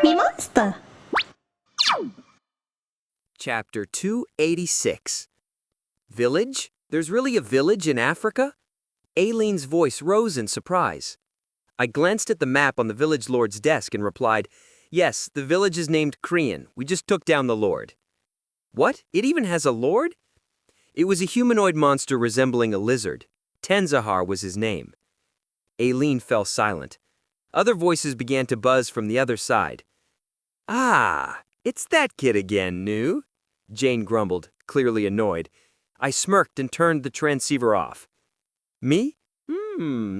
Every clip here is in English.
MeMonster. Chapter 286. Village? There's really a village in Africa? Aileen's voice rose in surprise. I glanced at the map on the village lord's desk and replied, "Yes, the village is named Crean. We just took down the lord." "What? It even has a lord?" It was a humanoid monster resembling a lizard. Tenzahar was his name. Aileen fell silent. Other voices began to buzz from the other side. "Ah, it's that kid again, Nu," Jane grumbled, clearly annoyed. I smirked and turned the transceiver off. "Me?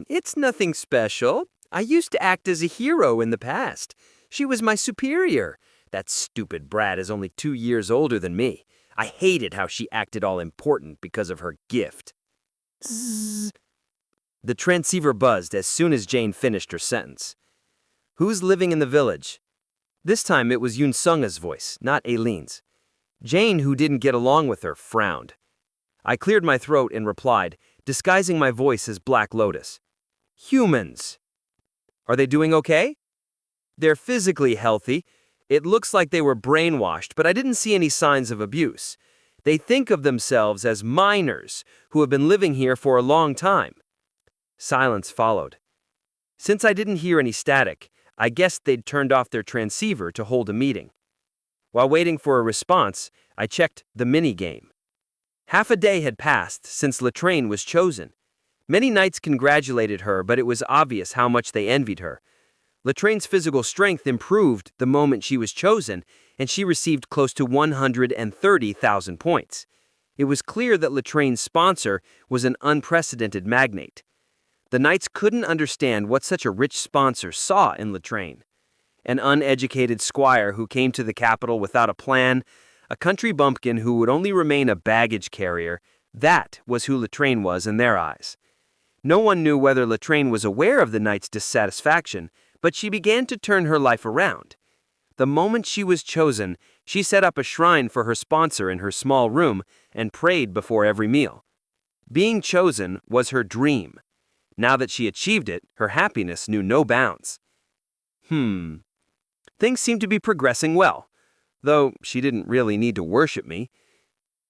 It's nothing special. I used to act as a hero in the past. She was my superior. That stupid brat is only 2 years older than me. I hated how she acted all important because of her gift." Zzz. The transceiver buzzed as soon as Jane finished her sentence. "Who's living in the village?" This time it was Yunsunga's voice, not Aileen's. Jane, who didn't get along with her, frowned. I cleared my throat and replied, disguising my voice as Black Lotus. "Humans." "Are they doing okay?" "They're physically healthy. It looks like they were brainwashed, but I didn't see any signs of abuse. They think of themselves as minors who have been living here for a long time." Silence followed. Since I didn't hear any static, I guessed they'd turned off their transceiver to hold a meeting. While waiting for a response, I checked the mini-game. Half a day had passed since Latraine was chosen. Many knights congratulated her, but it was obvious how much they envied her. Latraine's physical strength improved the moment she was chosen, and she received close to 130,000 points. It was clear that Latraine's sponsor was an unprecedented magnate. The knights couldn't understand what such a rich sponsor saw in Latraine. An uneducated squire who came to the capital without a plan, a country bumpkin who would only remain a baggage carrier, that was who Latraine was in their eyes. No one knew whether Latraine was aware of the knights' dissatisfaction, but she began to turn her life around. The moment she was chosen, she set up a shrine for her sponsor in her small room and prayed before every meal. Being chosen was her dream. Now that she achieved it, her happiness knew no bounds. Things seemed to be progressing well, though she didn't really need to worship me.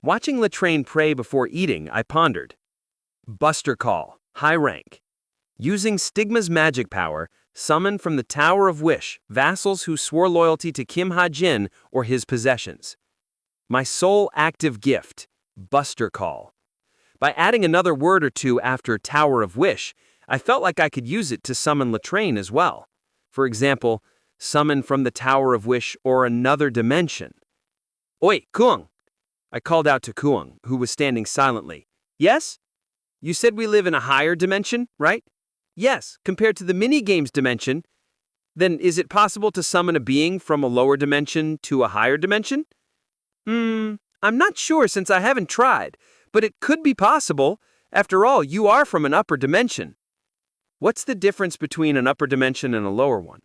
Watching Latraine pray before eating, I pondered. Buster Call, high rank. Using Stigma's magic power, summon from the Tower of Wish vassals who swore loyalty to Kim Hajin or his possessions. My sole active gift, Buster Call. By adding another word or two after Tower of Wish, I felt like I could use it to summon Latraine as well. For example, summon from the Tower of Wish or another dimension. "Oi, Kuang!" I called out to Kuang, who was standing silently. "Yes? You said we live in a higher dimension, right?" "Yes, compared to the mini-games dimension." "Then is it possible to summon a being from a lower dimension to a higher dimension?" I'm not sure since I haven't tried, but it could be possible. After all, you are from an upper dimension." "What's the difference between an upper dimension and a lower one?"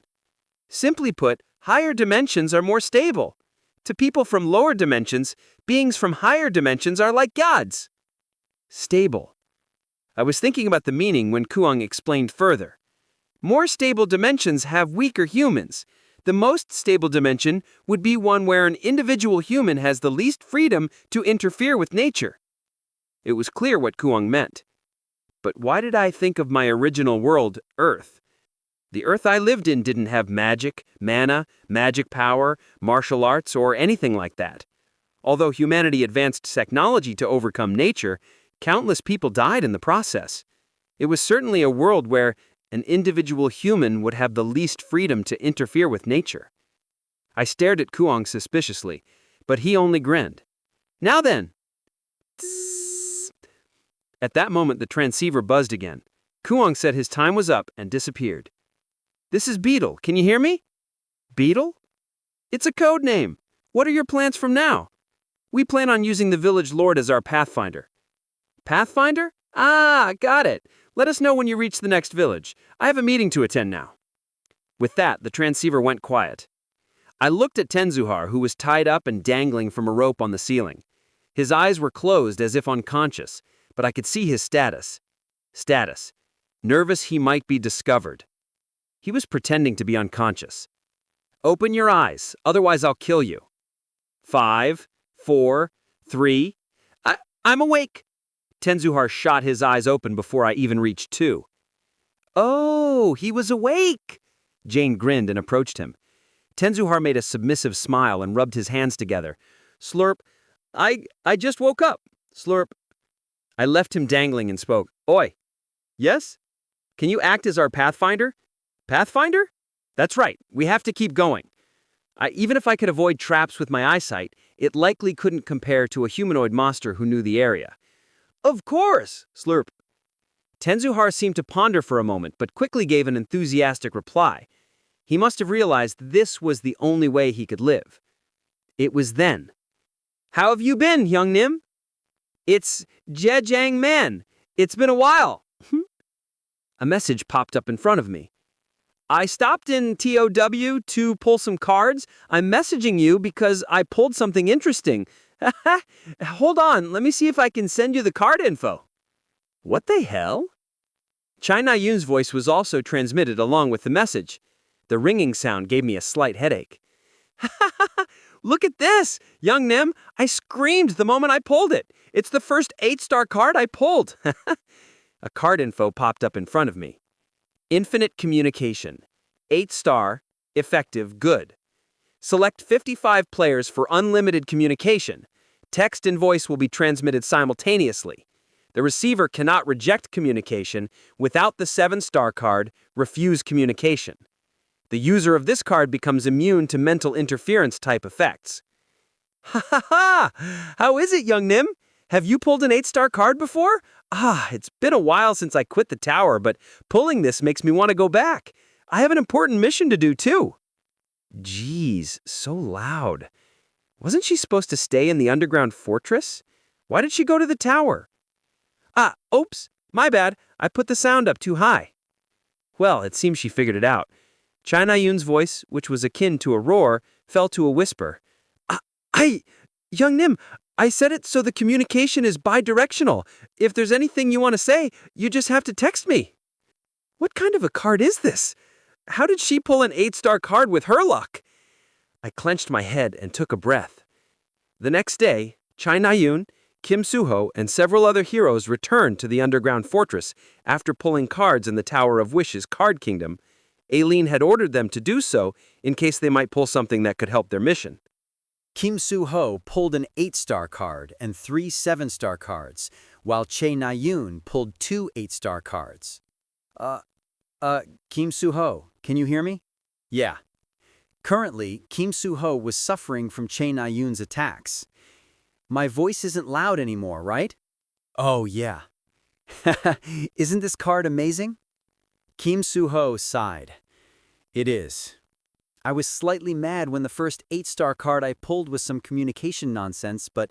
"Simply put, higher dimensions are more stable. To people from lower dimensions, beings from higher dimensions are like gods." Stable. I was thinking about the meaning when Kuang explained further. More stable dimensions have weaker humans. The most stable dimension would be one where an individual human has the least freedom to interfere with nature. It was clear what Kuang meant. But why did I think of my original world, Earth? The Earth I lived in didn't have magic, mana, magic power, martial arts, or anything like that. Although humanity advanced technology to overcome nature, countless people died in the process. It was certainly a world where an individual human would have the least freedom to interfere with nature. I stared at Kuang suspiciously, but he only grinned. "Now then!" Tss. At that moment the transceiver buzzed again. Kuang said his time was up and disappeared. "This is Beetle. Can you hear me?" "Beetle? It's a code name. What are your plans from now?" "We plan on using the village lord as our pathfinder." "Pathfinder? Ah, got it. Let us know when you reach the next village. I have a meeting to attend now." With that, the transceiver went quiet. I looked at Tenzahar, who was tied up and dangling from a rope on the ceiling. His eyes were closed as if unconscious, but I could see his status. Nervous he might be discovered. He was pretending to be unconscious. Open your eyes, otherwise I'll kill you. 5, 4, 3. I'm awake. Tenzuhar shot his eyes open before I even reached 2. Oh, he was awake! Jane grinned and approached him. Tenzuhar made a submissive smile and rubbed his hands together. Slurp. I just woke up. Slurp. I left him dangling and spoke. Oi. Yes? Can you act as our pathfinder? Pathfinder? That's right. We have to keep going. Even if I could avoid traps with my eyesight, it likely couldn't compare to a humanoid monster who knew the area. Of course, Slurp. Tenzuhar seemed to ponder for a moment, but quickly gave an enthusiastic reply. He must have realized this was the only way he could live. It was then. How have you been, young Nim? It's Jejang Man. It's been a while. A message popped up in front of me. I stopped in TOW to pull some cards. I'm messaging you because I pulled something interesting. Hold on, let me see if I can send you the card info. What the hell? Chai Na-yoon's voice was also transmitted along with the message. The ringing sound gave me a slight headache. Look at this, young Nim. I screamed the moment I pulled it. It's the first 8-star card I pulled. A card info popped up in front of me. Infinite communication. 8-star, effective, good. Select 55 players for unlimited communication. Text and voice will be transmitted simultaneously. The receiver cannot reject communication without the 7-star card, refuse communication. The user of this card becomes immune to mental interference type effects. Ha ha ha! How is it, young Nim? Have you pulled an 8-star card before? It's been a while since I quit the tower, but pulling this makes me want to go back. I have an important mission to do, too. Jeez, so loud. Wasn't she supposed to stay in the underground fortress? Why did she go to the tower? Oops, my bad. I put the sound up too high. Well, it seems she figured it out. Chai Na-yoon's voice, which was akin to a roar, fell to a whisper. Young Nim, I said it so the communication is bidirectional. If there's anything you want to say, you just have to text me. What kind of a card is this? How did she pull an 8-star card with her luck? I clenched my head and took a breath. The next day, Chai Na-yoon, Kim Soo-ho, and several other heroes returned to the underground fortress after pulling cards in the Tower of Wishes card kingdom. Aileen had ordered them to do so in case they might pull something that could help their mission. Kim Soo-ho pulled an 8-star card and 3 7-star cards, while Chai Na-yoon pulled 2 8-star cards. Kim Soo-ho, can you hear me? Yeah. Currently, Kim Soo-ho was suffering from Chai Na-yoon's attacks. My voice isn't loud anymore, right? Oh, yeah. Isn't this card amazing? Kim Soo-ho sighed. It is. I was slightly mad when the first 8-star card I pulled was some communication nonsense, but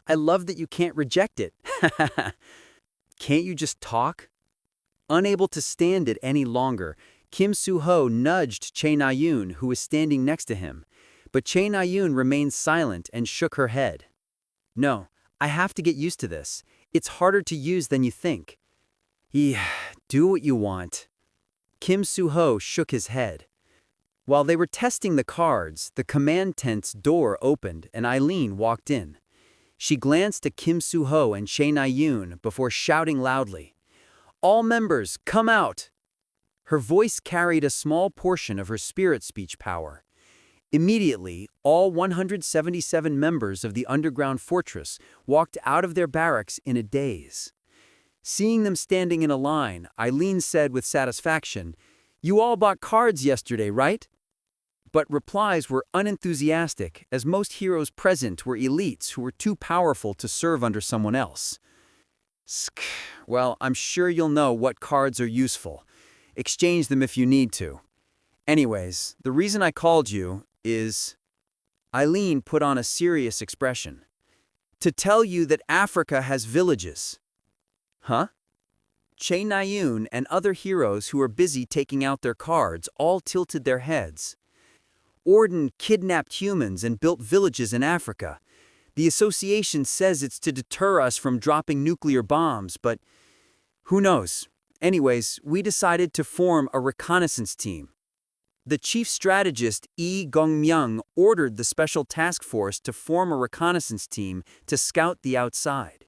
I love that you can't reject it. Can't you just talk? Unable to stand it any longer, Kim Soo-ho nudged Chai Na-yoon, who was standing next to him, but Chai Na-yoon remained silent and shook her head. No, I have to get used to this. It's harder to use than you think. Do what you want. Kim Soo-ho shook his head. While they were testing the cards, the command tent's door opened and Aileen walked in. She glanced at Kim Soo-ho and Chai Na-yoon before shouting loudly, "All members, come out!" Her voice carried a small portion of her spirit speech power. Immediately, all 177 members of the underground fortress walked out of their barracks in a daze. Seeing them standing in a line, Aileen said with satisfaction, "You all bought cards yesterday, right?" But replies were unenthusiastic, as most heroes present were elites who were too powerful to serve under someone else. Well, I'm sure you'll know what cards are useful. Exchange them if you need to. Anyways, the reason I called you is... Aileen put on a serious expression. To tell you that Africa has villages. Huh? Chai Na-yoon and other heroes who were busy taking out their cards all tilted their heads. Orden kidnapped humans and built villages in Africa. The association says it's to deter us from dropping nuclear bombs, but who knows? Anyways, we decided to form a reconnaissance team. The chief strategist Yi Gongmyung ordered the special task force to form a reconnaissance team to scout the outside.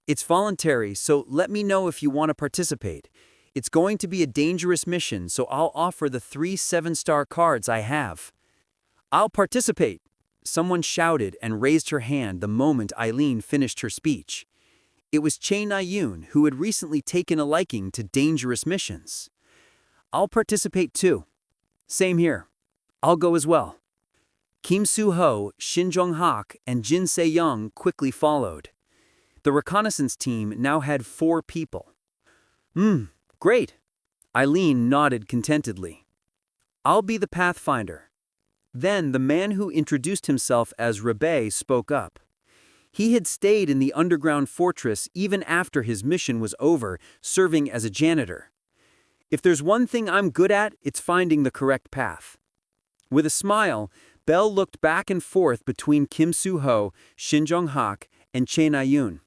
It's voluntary, so let me know if you want to participate. It's going to be a dangerous mission, so I'll offer the 3 7-star cards I have. I'll participate, someone shouted and raised her hand the moment Eileen finished her speech. It was Chae Na-yoon, who had recently taken a liking to dangerous missions. I'll participate too. Same here. I'll go as well. Kim Soo-ho, Shin Jong-hak, and Jin Se-young quickly followed. The reconnaissance team now had 4 people. Great. Eileen nodded contentedly. I'll be the pathfinder. Then the man who introduced himself as Rebbe spoke up. He had stayed in the underground fortress even after his mission was over, serving as a janitor. If there's one thing I'm good at, it's finding the correct path. With a smile, Belle looked back and forth between Kim Soo-ho, Shin Jong-hak, and Chae Na-yoon.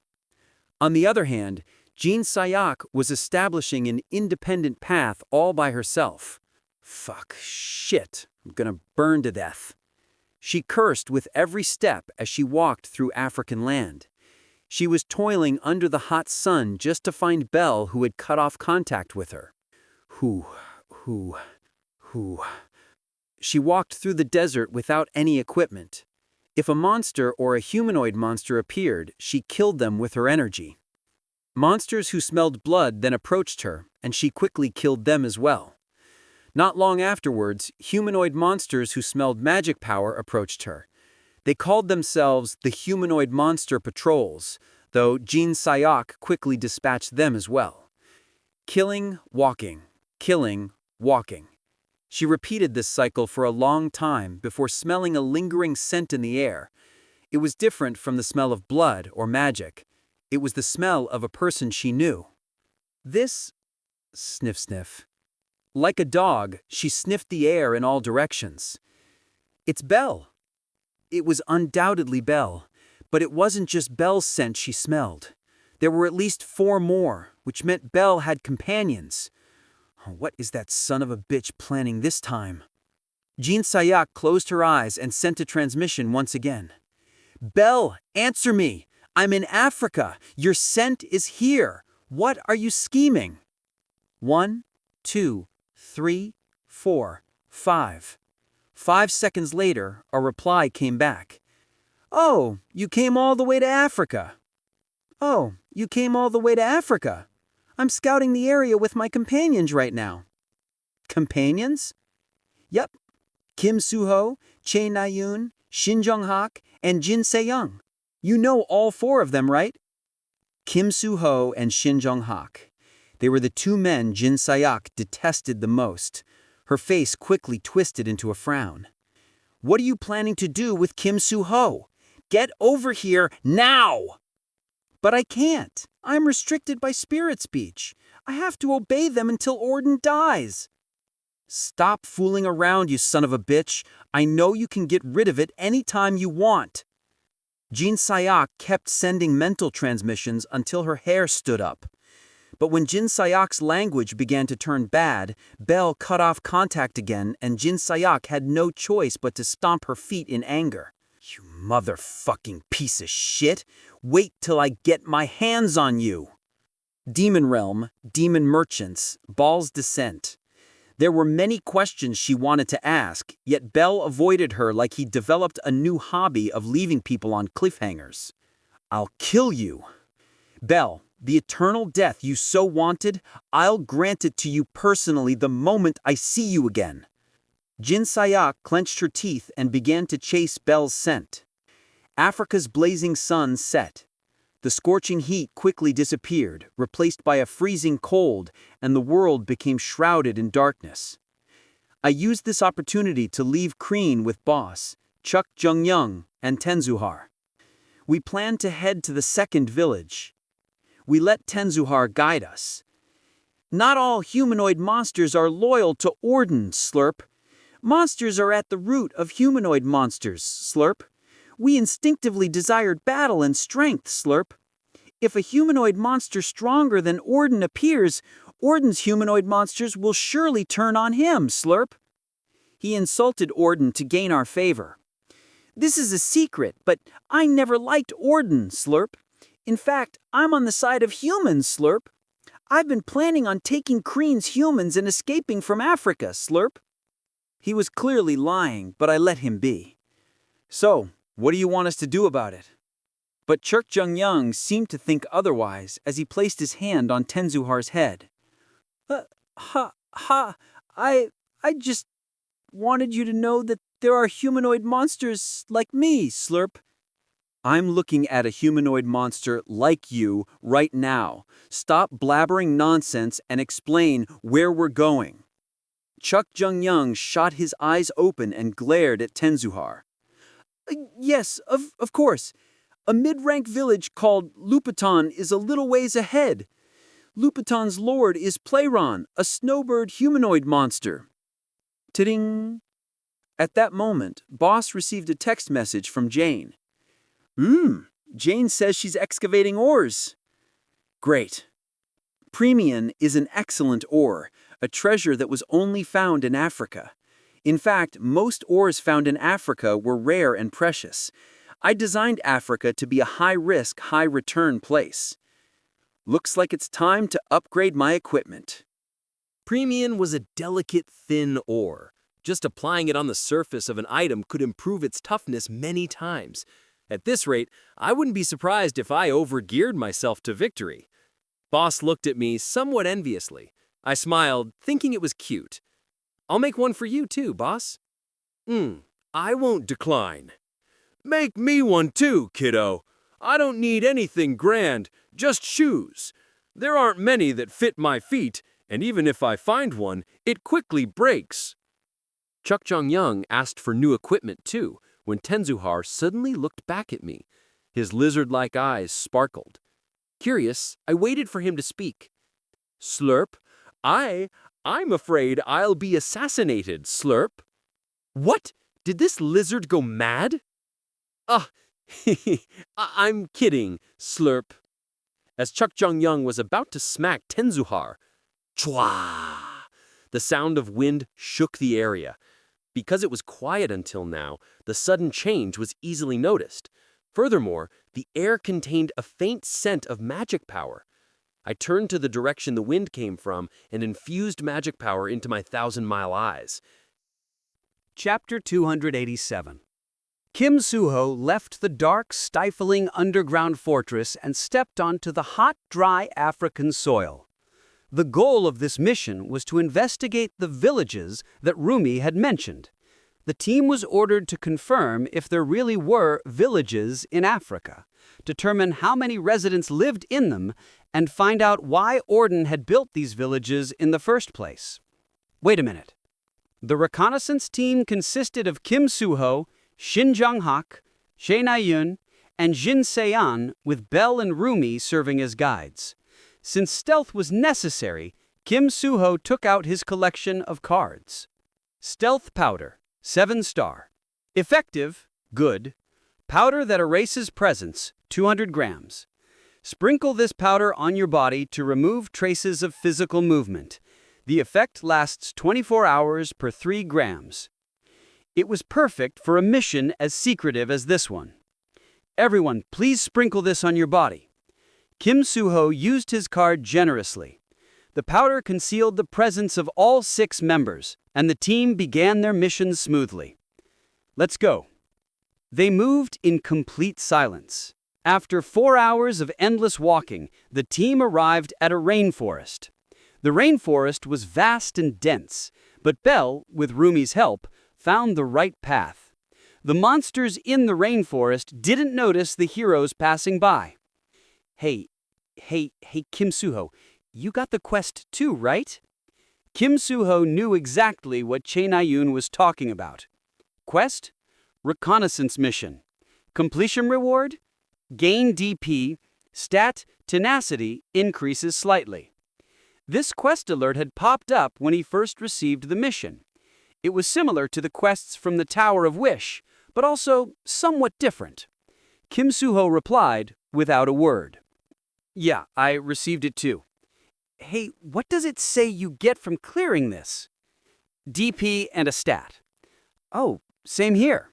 On the other hand, Jin Sayak was establishing an independent path all by herself. Fuck, shit, I'm gonna burn to death. She cursed with every step as she walked through African land. She was toiling under the hot sun just to find Belle, who had cut off contact with her. She walked through the desert without any equipment. If a monster or a humanoid monster appeared, she killed them with her energy. Monsters who smelled blood then approached her, and she quickly killed them as well. Not long afterwards, humanoid monsters who smelled magic power approached her. They called themselves the Humanoid Monster Patrols, though Jin Sayak quickly dispatched them as well. Killing, walking. Killing, walking. She repeated this cycle for a long time before smelling a lingering scent in the air. It was different from the smell of blood or magic. It was the smell of a person she knew. This... sniff sniff. Like a dog, she sniffed the air in all directions. It's Belle. It was undoubtedly Belle, but it wasn't just Belle's scent she smelled. There were at least 4 more, which meant Belle had companions. What is that son of a bitch planning this time? Jin Sayak closed her eyes and sent a transmission once again. Belle, answer me! I'm in Africa! Your scent is here! What are you scheming? 1, 2, 3, 4, 5. 5 seconds later, a reply came back. Oh, you came all the way to Africa. Oh, you came all the way to Africa. I'm scouting the area with my companions right now. Companions? Yep. Kim Soo-ho, Chae Na-yoon, Shin Jong-hak, and Jin Se-young. You know all 4 of them, right? Kim Soo-ho and Shin Jong-hak. They were the 2 men Jin Sayak detested the most. Her face quickly twisted into a frown. What are you planning to do with Kim Soo-ho? Get over here now! But I can't. I'm restricted by spirit speech. I have to obey them until Orden dies. Stop fooling around, you son of a bitch. I know you can get rid of it anytime you want. Jin Sayak kept sending mental transmissions until her hair stood up. But when Jin Sayak's language began to turn bad, Belle cut off contact again, and Jin Sayak had no choice but to stomp her feet in anger. You motherfucking piece of shit! Wait till I get my hands on you! Demon Realm, Demon Merchants, Baal's Descent. There were many questions she wanted to ask, yet Belle avoided her like he'd developed a new hobby of leaving people on cliffhangers. I'll kill you. Belle, the eternal death you so wanted, I'll grant it to you personally the moment I see you again. Jin Sayak clenched her teeth and began to chase Belle's scent. Africa's blazing sun set. The scorching heat quickly disappeared, replaced by a freezing cold, and the world became shrouded in darkness. I used this opportunity to leave Kreen with Boss, Chuk Jung-young, and Tenzuhar. We planned to head to the 2nd village. We let Tenzuhar guide us. Not all humanoid monsters are loyal to Orden, Slurp. Monsters are at the root of humanoid monsters, Slurp. We instinctively desired battle and strength, Slurp. If a humanoid monster stronger than Orden appears, Orden's humanoid monsters will surely turn on him, Slurp. He insulted Orden to gain our favor. This is a secret, but I never liked Orden, Slurp. In fact, I'm on the side of humans, Slurp. I've been planning on taking Kreen's humans and escaping from Africa, Slurp. He was clearly lying, but I let him be. So, what do you want us to do about it? But Churk Jung-young seemed to think otherwise as he placed his hand on Tenzuhar's head. I just wanted you to know that there are humanoid monsters like me, Slurp. I'm looking at a humanoid monster like you right now. Stop blabbering nonsense and explain where we're going. Chuk Jung-young shot his eyes open and glared at Tenzuhar. Yes, of course. A mid-rank village called Lupaton is a little ways ahead. Lupaton's lord is Playron, a snowbird humanoid monster. Ta-ding! At that moment, Boss received a text message from Jane. Jane says she's excavating ores. Great. Premium is an excellent ore, a treasure that was only found in Africa. In fact, most ores found in Africa were rare and precious. I designed Africa to be a high-risk, high-return place. Looks like it's time to upgrade my equipment. Premium was a delicate, thin ore. Just applying it on the surface of an item could improve its toughness many times. At this rate, I wouldn't be surprised if I overgeared myself to victory. Boss looked at me somewhat enviously. I smiled, thinking it was cute. I'll make one for you too, boss. I won't decline. Make me one too, kiddo. I don't need anything grand, just shoes. There aren't many that fit my feet, and even if I find one, it quickly breaks. Chuk Jung-young asked for new equipment too, when Tenzuhar suddenly looked back at me. His lizard-like eyes sparkled. Curious, I waited for him to speak. Slurp, I'm afraid I'll be assassinated, Slurp. What? Did this lizard go mad? I'm kidding, Slurp. As Chuk Jung-young was about to smack Tenzuhar, chwa! The sound of wind shook the area. Because it was quiet until now, the sudden change was easily noticed. Furthermore, the air contained a faint scent of magic power. I turned to the direction the wind came from and infused magic power into my 1,000-mile eyes. Chapter 287. Kim Suho left the dark, stifling underground fortress and stepped onto the hot, dry African soil. The goal of this mission was to investigate the villages that Rumi had mentioned. The team was ordered to confirm if there really were villages in Africa, determine how many residents lived in them, and find out why Orden had built these villages in the first place. Wait a minute. The reconnaissance team consisted of Kim Suho, Shin Jung-hak, Chae Na-yun, and Jin Se-an, with Bell and Rumi serving as guides. Since stealth was necessary, Kim Suho took out his collection of cards. Stealth powder, 7-star. Effective, good. Powder that erases presence, 200 grams. Sprinkle this powder on your body to remove traces of physical movement. The effect lasts 24 hours per 3 grams. It was perfect for a mission as secretive as this one. Everyone, please sprinkle this on your body. Kim Suho used his card generously. The powder concealed the presence of all 6 members, and the team began their mission smoothly. Let's go. They moved in complete silence. After 4 hours of endless walking, the team arrived at a rainforest. The rainforest was vast and dense, but Bell, with Rumi's help, found the right path. The monsters in the rainforest didn't notice the heroes passing by. Hey, Kim Suho, you got the quest too, right? Kim Suho knew exactly what Chae Na-yun was talking about. Quest? Reconnaissance mission. Completion reward? Gain DP, stat, tenacity increases slightly. This quest alert had popped up when he first received the mission. It was similar to the quests from the Tower of Wish, but also somewhat different. Kim Suho replied without a word. Yeah, I received it too. Hey, what does it say you get from clearing this? DP and a stat. Oh, same here.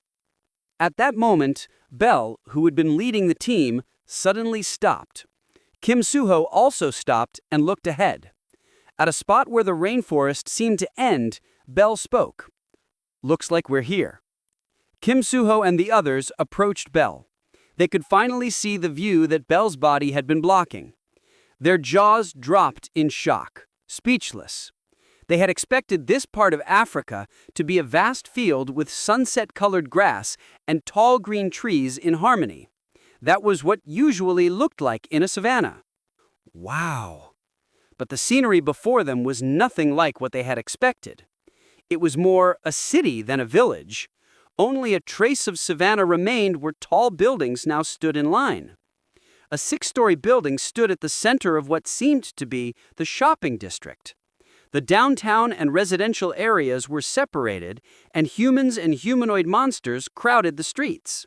At that moment, Belle, who had been leading the team, suddenly stopped. Kim Suho also stopped and looked ahead. At a spot where the rainforest seemed to end, Belle spoke. "Looks like we're here." Kim Suho and the others approached Belle. They could finally see the view that Belle's body had been blocking. Their jaws dropped in shock, speechless. They had expected this part of Africa to be a vast field with sunset-colored grass and tall green trees in harmony. That was what usually looked like in a savanna. Wow! But the scenery before them was nothing like what they had expected. It was more a city than a village. Only a trace of savanna remained where tall buildings now stood in line. A 6-story building stood at the center of what seemed to be the shopping district. The downtown and residential areas were separated, and humans and humanoid monsters crowded the streets.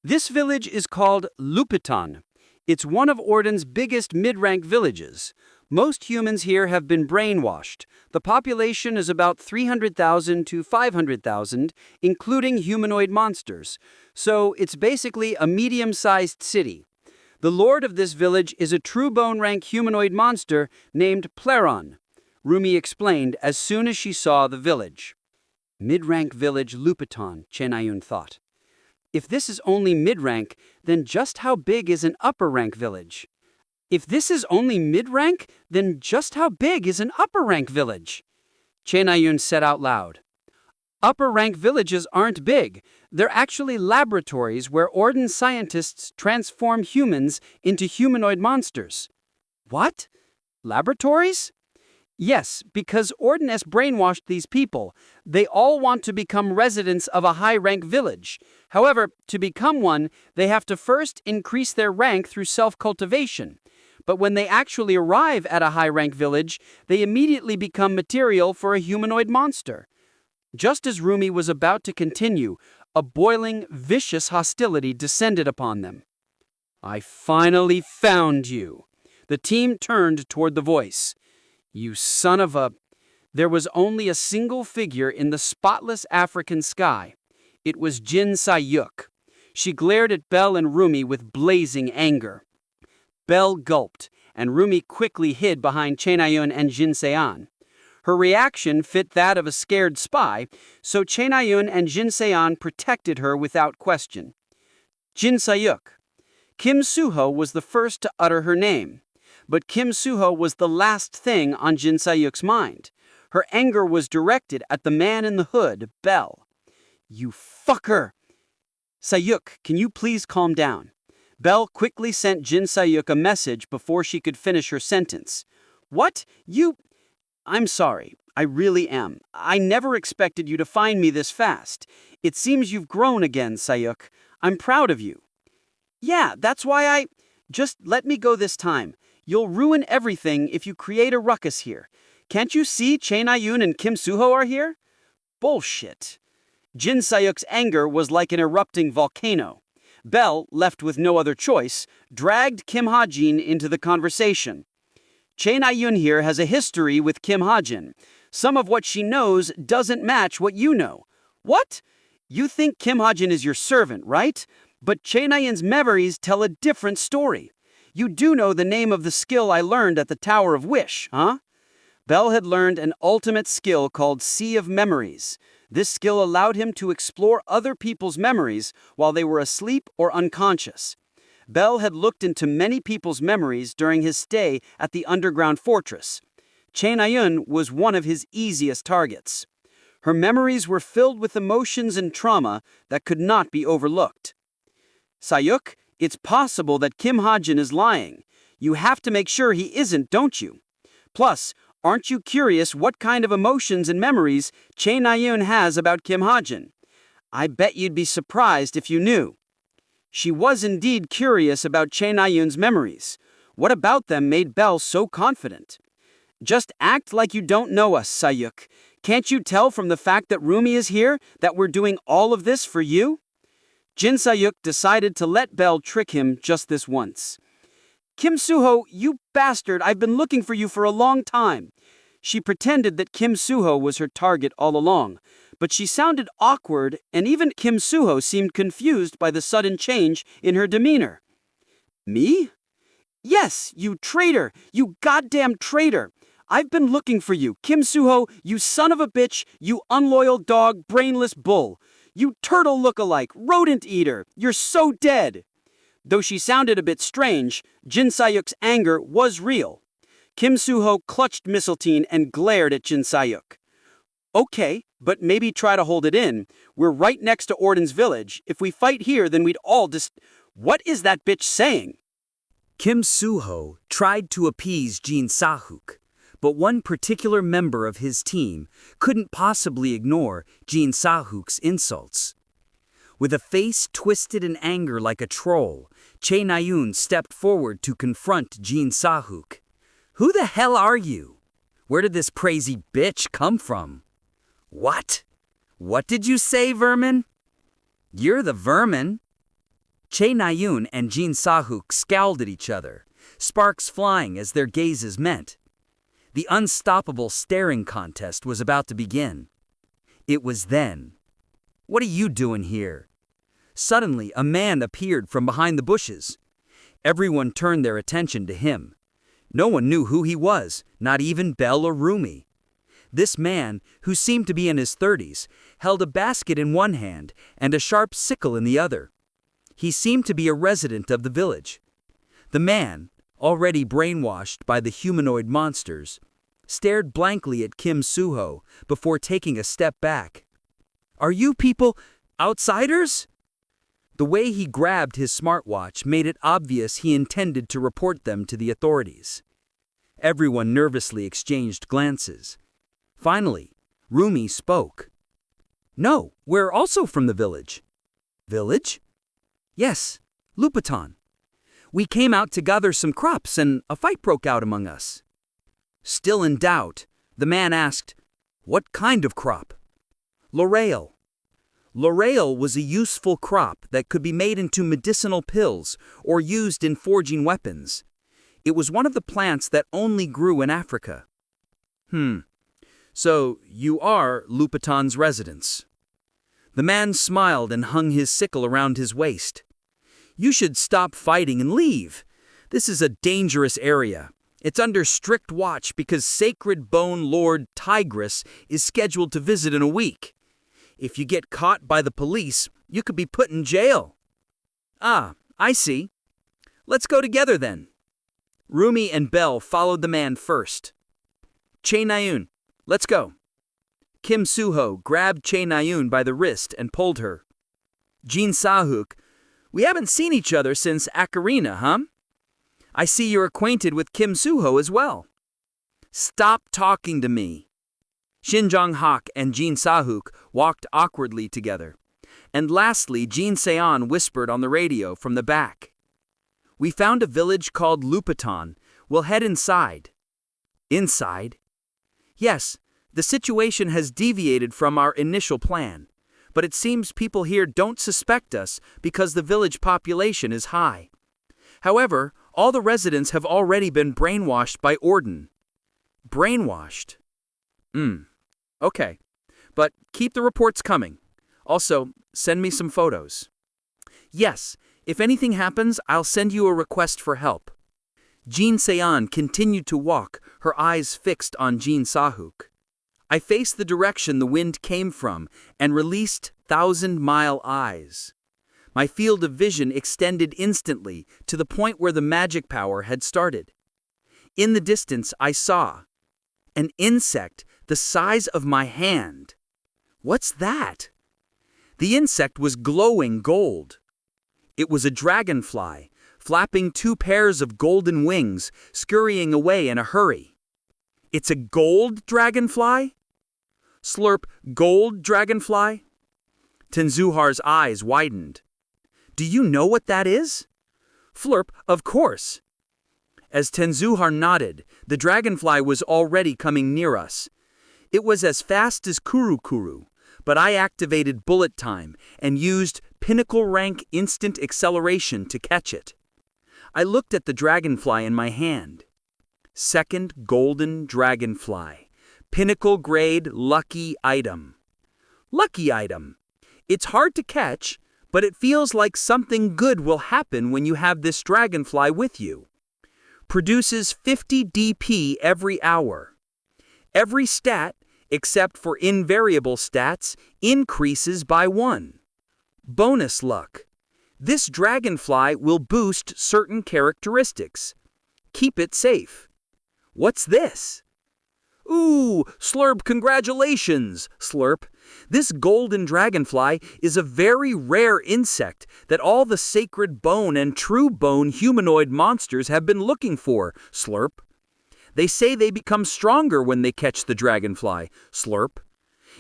This village is called Lupitan. It's one of Orden's biggest mid-rank villages. Most humans here have been brainwashed. The population is about 300,000 to 500,000, including humanoid monsters. So it's basically a medium-sized city. The lord of this village is a true bone-rank humanoid monster named Pleron, Rumi explained as soon as she saw the village. Mid-rank village Lupitan, Chenayun thought. If this is only mid-rank, then just how big is an upper-rank village? If this is only mid-rank, then just how big is an upper-rank village? Chenayun said out loud. Upper-rank villages aren't big. They're actually laboratories where Orden scientists transform humans into humanoid monsters. What? Laboratories? Yes, because Orden has brainwashed these people. They all want to become residents of a high-rank village. However, to become one, they have to first increase their rank through self-cultivation. But when they actually arrive at a high-rank village, they immediately become material for a humanoid monster. Just as Rumi was about to continue, a boiling, vicious hostility descended upon them. I finally found you. The team turned toward the voice. You son of a... There was only a single figure in the spotless African sky. It was Jin Sayuk. She glared at Belle and Rumi with blazing anger. Belle gulped, and Rumi quickly hid behind Chenayun and Jin Sean. Her reaction fit that of a scared spy, so Chenayun and Jin Seon protected her without question. Jin Sayuk. Kim Suho was the first to utter her name. But Kim Suho was the last thing on Jin Sayuk's mind. Her anger was directed at the man in the hood, Belle. You fucker! Sayuk, can you please calm down? Belle quickly sent Jin Sayuk a message before she could finish her sentence. What? You... I'm sorry. I really am. I never expected you to find me this fast. It seems you've grown again, Sayuk. I'm proud of you. Yeah, that's why I... Just let me go this time. You'll ruin everything if you create a ruckus here. Can't you see Chenayun and Kim Suho are here? Bullshit. Jin Sayuk's anger was like an erupting volcano. Belle, left with no other choice, dragged Kim Hajin into the conversation. Chenayun here has a history with Kim Hajin. Some of what she knows doesn't match what you know. What? You think Kim Hajin is your servant, right? But Chenayun's memories tell a different story. You do know the name of the skill I learned at the Tower of Wish, huh? Belle had learned an ultimate skill called Sea of Memories. This skill allowed him to explore other people's memories while they were asleep or unconscious. Belle had looked into many people's memories during his stay at the underground fortress. Chenayun was one of his easiest targets. Her memories were filled with emotions and trauma that could not be overlooked. Sayuk, it's possible that Kim Hajin is lying. You have to make sure he isn't, don't you? Plus, aren't you curious what kind of emotions and memories Chenayun has about Kim Hajin? I bet you'd be surprised if you knew. She was indeed curious about Chenayun's memories. What about them made Belle so confident? Just act like you don't know us, Sayuk. Can't you tell from the fact that Rumi is here that we're doing all of this for you? Jin Sayuk decided to let Belle trick him just this once. Kim Suho, you bastard, I've been looking for you for a long time. She pretended that Kim Suho was her target all along, but she sounded awkward, and even Kim Suho seemed confused by the sudden change in her demeanor. Me? Yes, you traitor! You goddamn traitor! I've been looking for you, Kim Suho, you son of a bitch, you unloyal dog, brainless bull. You turtle look-alike, rodent eater, you're so dead! Though she sounded a bit strange, Jin Sayuk's anger was real. Kim Suho clutched Mistletoe and glared at Jin Sayuk. Okay, but maybe try to hold it in. We're right next to Orden's village. If we fight here, then we'd all What is that bitch saying? Kim Suho tried to appease Jin Sahuk, but one particular member of his team couldn't possibly ignore Jin Sahuk's insults. With a face twisted in anger like a troll, Chae Nayun stepped forward to confront Jin Sahuk. "Who the hell are you? Where did this crazy bitch come from?" "What? What did you say, vermin?" "You're the vermin." Chae Nayun and Jin Sahuk scowled at each other, sparks flying as their gazes met. The unstoppable staring contest was about to begin. It was then. "What are you doing here?" Suddenly, a man appeared from behind the bushes. Everyone turned their attention to him. No one knew who he was, not even Belle or Rumi. This man, who seemed to be in his 30s, held a basket in one hand and a sharp sickle in the other. He seemed to be a resident of the village. The man, already brainwashed by the humanoid monsters, stared blankly at Kim Suho before taking a step back. "Are you people outsiders?" The way he grabbed his smartwatch made it obvious he intended to report them to the authorities. Everyone nervously exchanged glances. Finally, Rumi spoke. "No, we're also from the village." "Village?" "Yes, Lupaton. We came out to gather some crops and a fight broke out among us." Still in doubt, the man asked, "What kind of crop?" "Laurel." Laurel was a useful crop that could be made into medicinal pills or used in forging weapons. It was one of the plants that only grew in Africa. So you are Lupaton's residents." The man smiled and hung his sickle around his waist. "You should stop fighting and leave. This is a dangerous area. It's under strict watch because Sacred Bone Lord Tigress is scheduled to visit in a week. If you get caught by the police, you could be put in jail." "Ah, I see. Let's go together then." Rumi and Belle followed the man first. "Chae Nayun, let's go." Kim Suho grabbed Chae Nayun by the wrist and pulled her. "Jin Sahuk, we haven't seen each other since Akarina, huh? I see you're acquainted with Kim Suho as well." "Stop talking to me." Shinjong Hak and Jin Sahuk walked awkwardly together. And lastly, Jin Seon whispered on the radio from the back. "We found a village called Lupaton. We'll head inside." "Inside?" "Yes, the situation has deviated from our initial plan. But it seems people here don't suspect us because the village population is high. However, all the residents have already been brainwashed by Orden." "Brainwashed?" Okay. But keep the reports coming. Also, send me some photos." "Yes, if anything happens, I'll send you a request for help." Jin Seon continued to walk, her eyes fixed on Jin Sahuk. I faced the direction the wind came from and released 1,000-mile eyes. My field of vision extended instantly to the point where the magic power had started. In the distance, I saw an insect the size of my hand. What's that? The insect was glowing gold. It was a dragonfly, flapping 2 pairs of golden wings, scurrying away in a hurry. "It's a gold dragonfly?" "Slurp, gold dragonfly?" Tenzuhar's eyes widened. "Do you know what that is?" "Flurp, of course." As Tenzuhar nodded, the dragonfly was already coming near us. It was as fast as Kuru, but I activated bullet time and used pinnacle rank instant acceleration to catch it. I looked at the dragonfly in my hand. Second golden dragonfly. Pinnacle grade lucky item. Lucky item. It's hard to catch, but it feels like something good will happen when you have this dragonfly with you. Produces 50 DP every hour. Every stat, except for invariable stats, increases by 1. Bonus luck. This dragonfly will boost certain characteristics. Keep it safe. What's this? Ooh, Slurp, congratulations, Slurp. This golden dragonfly is a very rare insect that all the sacred bone and true bone humanoid monsters have been looking for, Slurp. They say they become stronger when they catch the dragonfly, Slurp.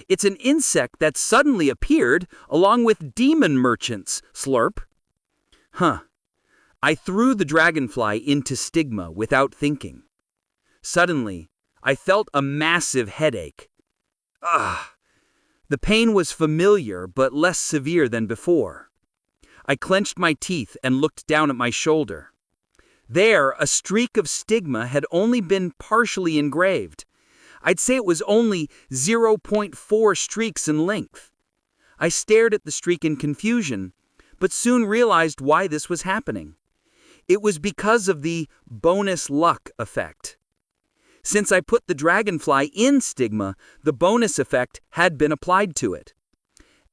It's an insect that suddenly appeared along with demon merchants, Slurp. Huh. I threw the dragonfly into stigma without thinking. Suddenly, I felt a massive headache. Ugh. The pain was familiar but less severe than before. I clenched my teeth and looked down at my shoulder. There, a streak of stigma had only been partially engraved. I'd say it was only 0.4 streaks in length. I stared at the streak in confusion, but soon realized why this was happening. It was because of the bonus luck effect. Since I put the dragonfly in stigma, the bonus effect had been applied to it.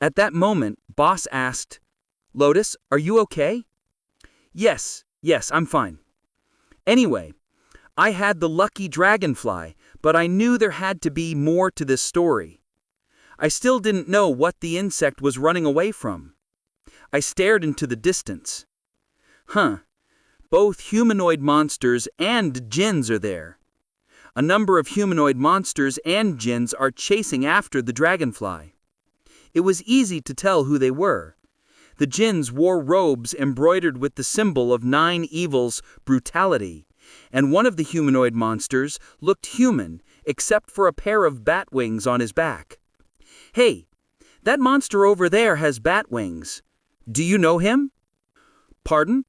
At that moment, Boss asked, "Lotus, are you okay?" Yes, I'm fine. Anyway, I had the lucky dragonfly, but I knew there had to be more to this story. I still didn't know what the insect was running away from. I stared into the distance. Both humanoid monsters and jinns are there. A number of humanoid monsters and jinns are chasing after the dragonfly. It was easy to tell who they were. The jinns wore robes embroidered with the symbol of 9 evils, brutality, and one of the humanoid monsters looked human except for a pair of bat wings on his back. Hey, that monster over there has bat wings. Do you know him? Pardon?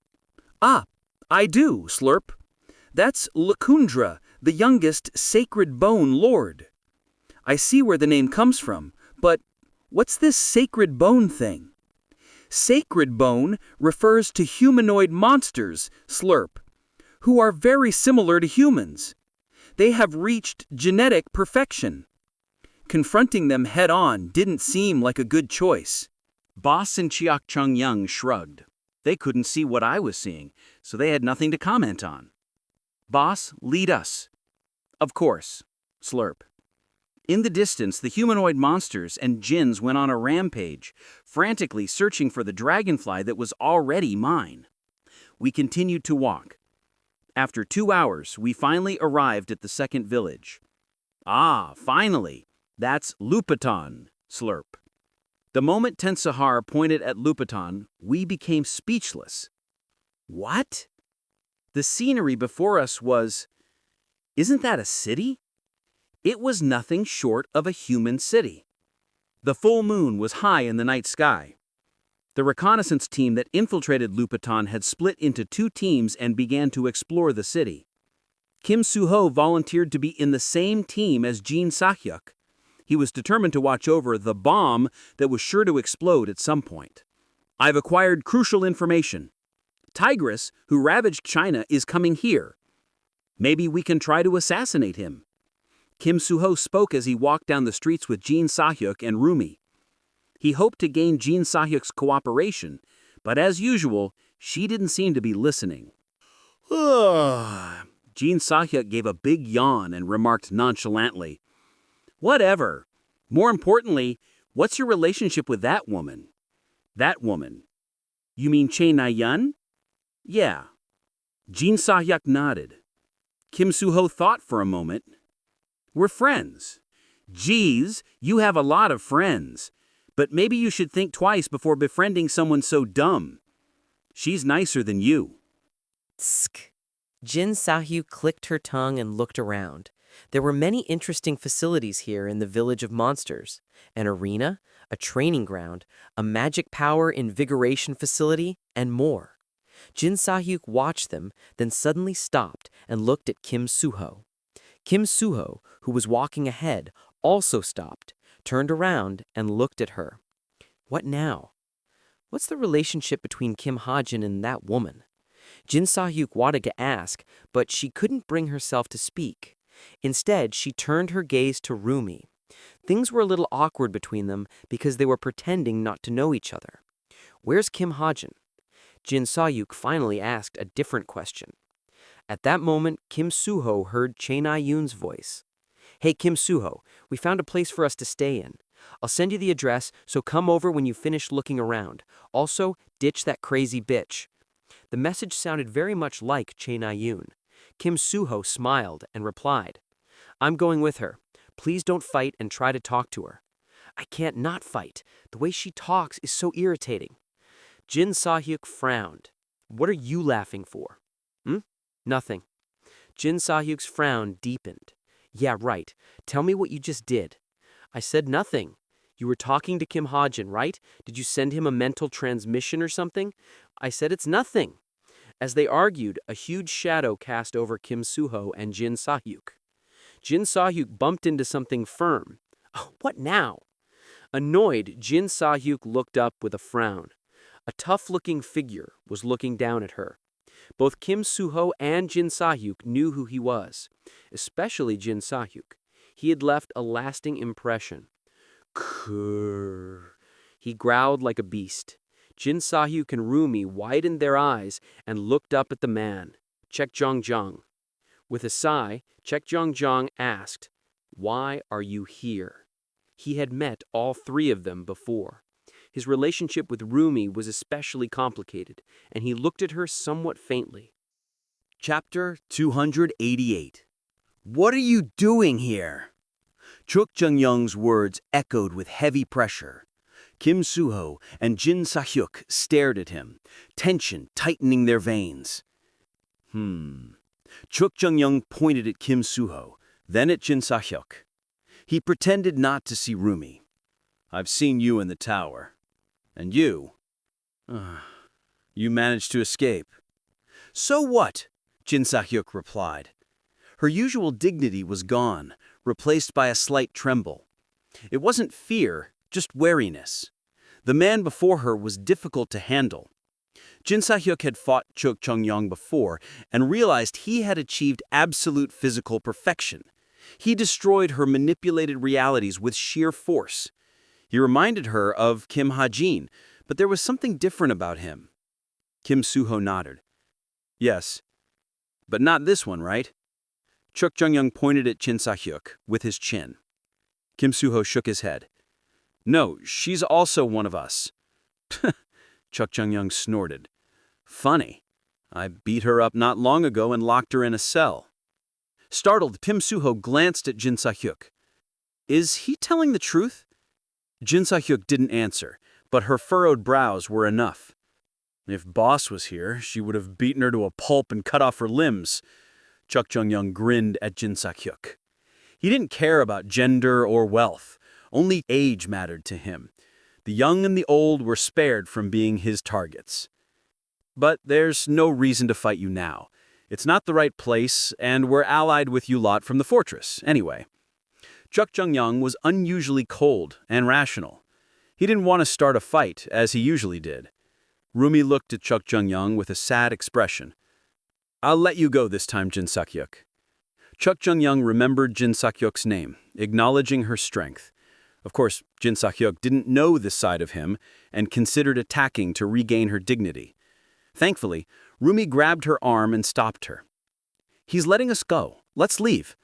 Ah, I do, Slurp. That's Lakundra, the youngest Sacred Bone Lord. I see where the name comes from, but what's this Sacred Bone thing? Sacred Bone refers to humanoid monsters, Slurp, who are very similar to humans. They have reached genetic perfection. Confronting them head-on didn't seem like a good choice. Boss and Chiak Chung Young shrugged. They couldn't see what I was seeing, so they had nothing to comment on. Boss, lead us. Of course, Slurp. In the distance, the humanoid monsters and jinns went on a rampage, frantically searching for the dragonfly that was already mine. We continued to walk. After 2 hours, we finally arrived at the second village. Ah, finally! That's Lupaton, Slurp. The moment Tensahar pointed at Lupaton, we became speechless. What? The scenery before us was... Isn't that a city? It was nothing short of a human city. The full moon was high in the night sky. The reconnaissance team that infiltrated Lupaton had split into 2 teams and began to explore the city. Kim Soo-ho volunteered to be in the same team as Jin Sahyuk. He was determined to watch over the bomb that was sure to explode at some point. I've acquired crucial information. Tigress, who ravaged China, is coming here. Maybe we can try to assassinate him. Kim Soo-ho spoke as he walked down the streets with Jin Sahyuk and Rumi. He hoped to gain Jin Sahyuk's cooperation, but as usual, she didn't seem to be listening. Jin Sahyuk gave a big yawn and remarked nonchalantly, "Whatever. More importantly, what's your relationship with that woman?" "That woman? You mean Che Na-yun?" "Yeah." Jin Sahyuk nodded. Kim Soo-ho thought for a moment. "We're friends." "Geez, you have a lot of friends. But maybe you should think twice before befriending someone so dumb. She's nicer than you." Tsk. Jin Sahyuk clicked her tongue and looked around. There were many interesting facilities here in the Village of Monsters. An arena, a training ground, a magic power invigoration facility, and more. Jin Sahyuk watched them, then suddenly stopped and looked at Kim Soo-ho. Kim Soo-ho, who was walking ahead, also stopped, turned around and looked at her. What now? What's the relationship between Kim Hajin and that woman? Jin Sahyuk wanted to ask, but she couldn't bring herself to speak. Instead, she turned her gaze to Rumi. Things were a little awkward between them because they were pretending not to know each other. Where's Kim Hajin? Jin Sahyuk finally asked a different question. At that moment, Kim Suho heard Chae Na-yoon's voice. Hey, Kim Suho, we found a place for us to stay in. I'll send you the address, so come over when you finish looking around. Also, ditch that crazy bitch. The message sounded very much like Chae Na-yoon. Kim Suho smiled and replied, I'm going with her. Please don't fight and try to talk to her. I can't not fight. The way she talks is so irritating. Jin Sahyuk frowned. What are you laughing for? Nothing. Jin Sahyuk's frown deepened. Yeah, right. Tell me what you just did. I said nothing. You were talking to Kim Hajin, right? Did you send him a mental transmission or something? I said it's nothing. As they argued, a huge shadow cast over Kim Suho and Jin Sahyuk. Jin Sahyuk bumped into something firm. Oh, what now? Annoyed, Jin Sahyuk looked up with a frown. A tough-looking figure was looking down at her. Both Kim Suho and Jin Sahyuk knew who he was, especially Jin Sahyuk. He had left a lasting impression. Kurr. He growled like a beast. Jin Sahyuk and Rumi widened their eyes and looked up at the man, Chek Jong. With a sigh, Chek Jong asked, Why are you here? He had met all three of them before. His relationship with Rumi was especially complicated, and he looked at her somewhat faintly. Chapter 288. What are you doing here? Chuk Jung-young's words echoed with heavy pressure. Kim Suho and Jin Sahyuk stared at him, tension tightening their veins. Chuk Jung-young pointed at Kim Suho, then at Jin Sahyuk. He pretended not to see Rumi. I've seen you in the tower. And you? You managed to escape. So what? Jin Sahyuk replied. Her usual dignity was gone, replaced by a slight tremble. It wasn't fear, just wariness. The man before her was difficult to handle. Jin Sahyuk had fought Chuk Jung-young before and realized he had achieved absolute physical perfection. He destroyed her manipulated realities with sheer force. He reminded her of Kim Hajin, but there was something different about him. Kim Suho nodded. Yes, but not this one, right? Chuk Jung-young pointed at Jin Sahyuk with his chin. Kim Suho shook his head. No, she's also one of us. Chuk Jung-young snorted. Funny. I beat her up not long ago and locked her in a cell. Startled, Kim Suho glanced at Jin Sahyuk. Is he telling the truth? Jin Sahyuk didn't answer, but her furrowed brows were enough. If Boss was here, she would have beaten her to a pulp and cut off her limbs. Chuk Jung-young grinned at Jin Sahyuk. He didn't care about gender or wealth. Only age mattered to him. The young and the old were spared from being his targets. But there's no reason to fight you now. It's not the right place, and we're allied with you lot from the fortress, anyway. Chuk Jung-young was unusually cold and rational. He didn't want to start a fight, as he usually did. Rumi looked at Chuk Jung-young with a sad expression. I'll let you go this time, Jin Sahyuk. Chuk Jung-young remembered Jin Sahyuk's name, acknowledging her strength. Of course, Jin Sahyuk didn't know this side of him and considered attacking to regain her dignity. Thankfully, Rumi grabbed her arm and stopped her. He's letting us go. Let's leave.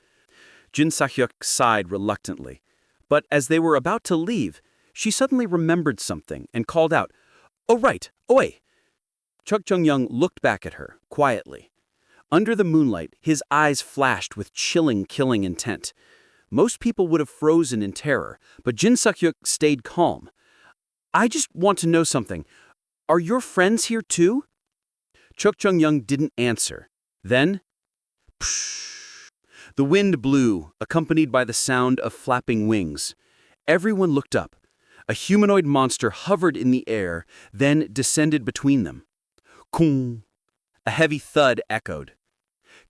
Jin Sahyuk sighed reluctantly. But as they were about to leave, she suddenly remembered something and called out, Oh, right, oi! Chuk Jung-young looked back at her, quietly. Under the moonlight, his eyes flashed with chilling, killing intent. Most people would have frozen in terror, but Jin Sahyuk stayed calm. I just want to know something. Are your friends here too? Chuk Jung-young didn't answer. Then, psh! The wind blew, accompanied by the sound of flapping wings. Everyone looked up. A humanoid monster hovered in the air, then descended between them. Kung! A heavy thud echoed.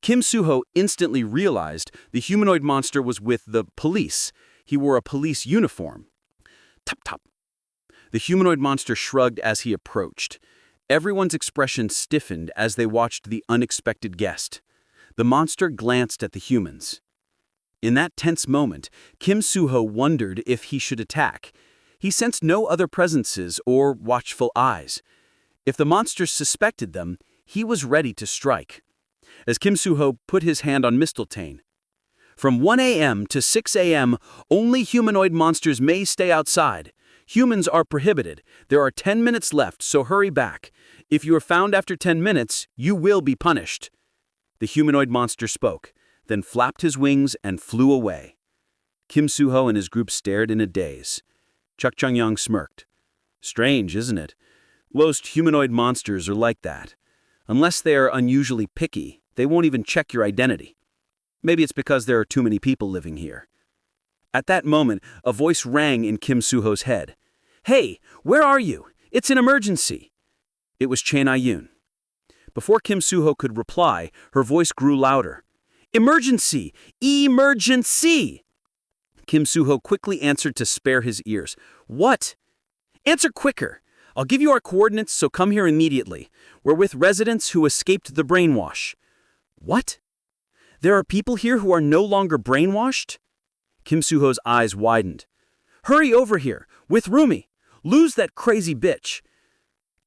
Kim Suho instantly realized the humanoid monster was with the police. He wore a police uniform. Tap tap. The humanoid monster shrugged as he approached. Everyone's expression stiffened as they watched the unexpected guest. The monster glanced at the humans. In that tense moment, Kim Soo-ho wondered if he should attack. He sensed no other presences or watchful eyes. If the monsters suspected them, he was ready to strike. As Kim Soo-ho put his hand on Mistletoe, "From 1 a.m. to 6 a.m., only humanoid monsters may stay outside. Humans are prohibited. There are 10 minutes left, so hurry back. If you are found after 10 minutes, you will be punished." The humanoid monster spoke, then flapped his wings and flew away. Kim Soo-ho and his group stared in a daze. Chuk Chung-young smirked. "Strange, isn't it? Most humanoid monsters are like that. Unless they are unusually picky, they won't even check your identity. Maybe it's because there are too many people living here." At that moment, a voice rang in Kim Soo-ho's head. "Hey, where are you? It's an emergency." It was Chae Na-yoon. Before Kim Soo-ho could reply, her voice grew louder. "Emergency! Emergency!" Kim Soo-ho quickly answered to spare his ears. "What?" "Answer quicker. I'll give you our coordinates, so come here immediately. We're with residents who escaped the brainwash." "What? There are people here who are no longer brainwashed?" Kim Soo-ho's eyes widened. "Hurry over here, with Rumi. Lose that crazy bitch."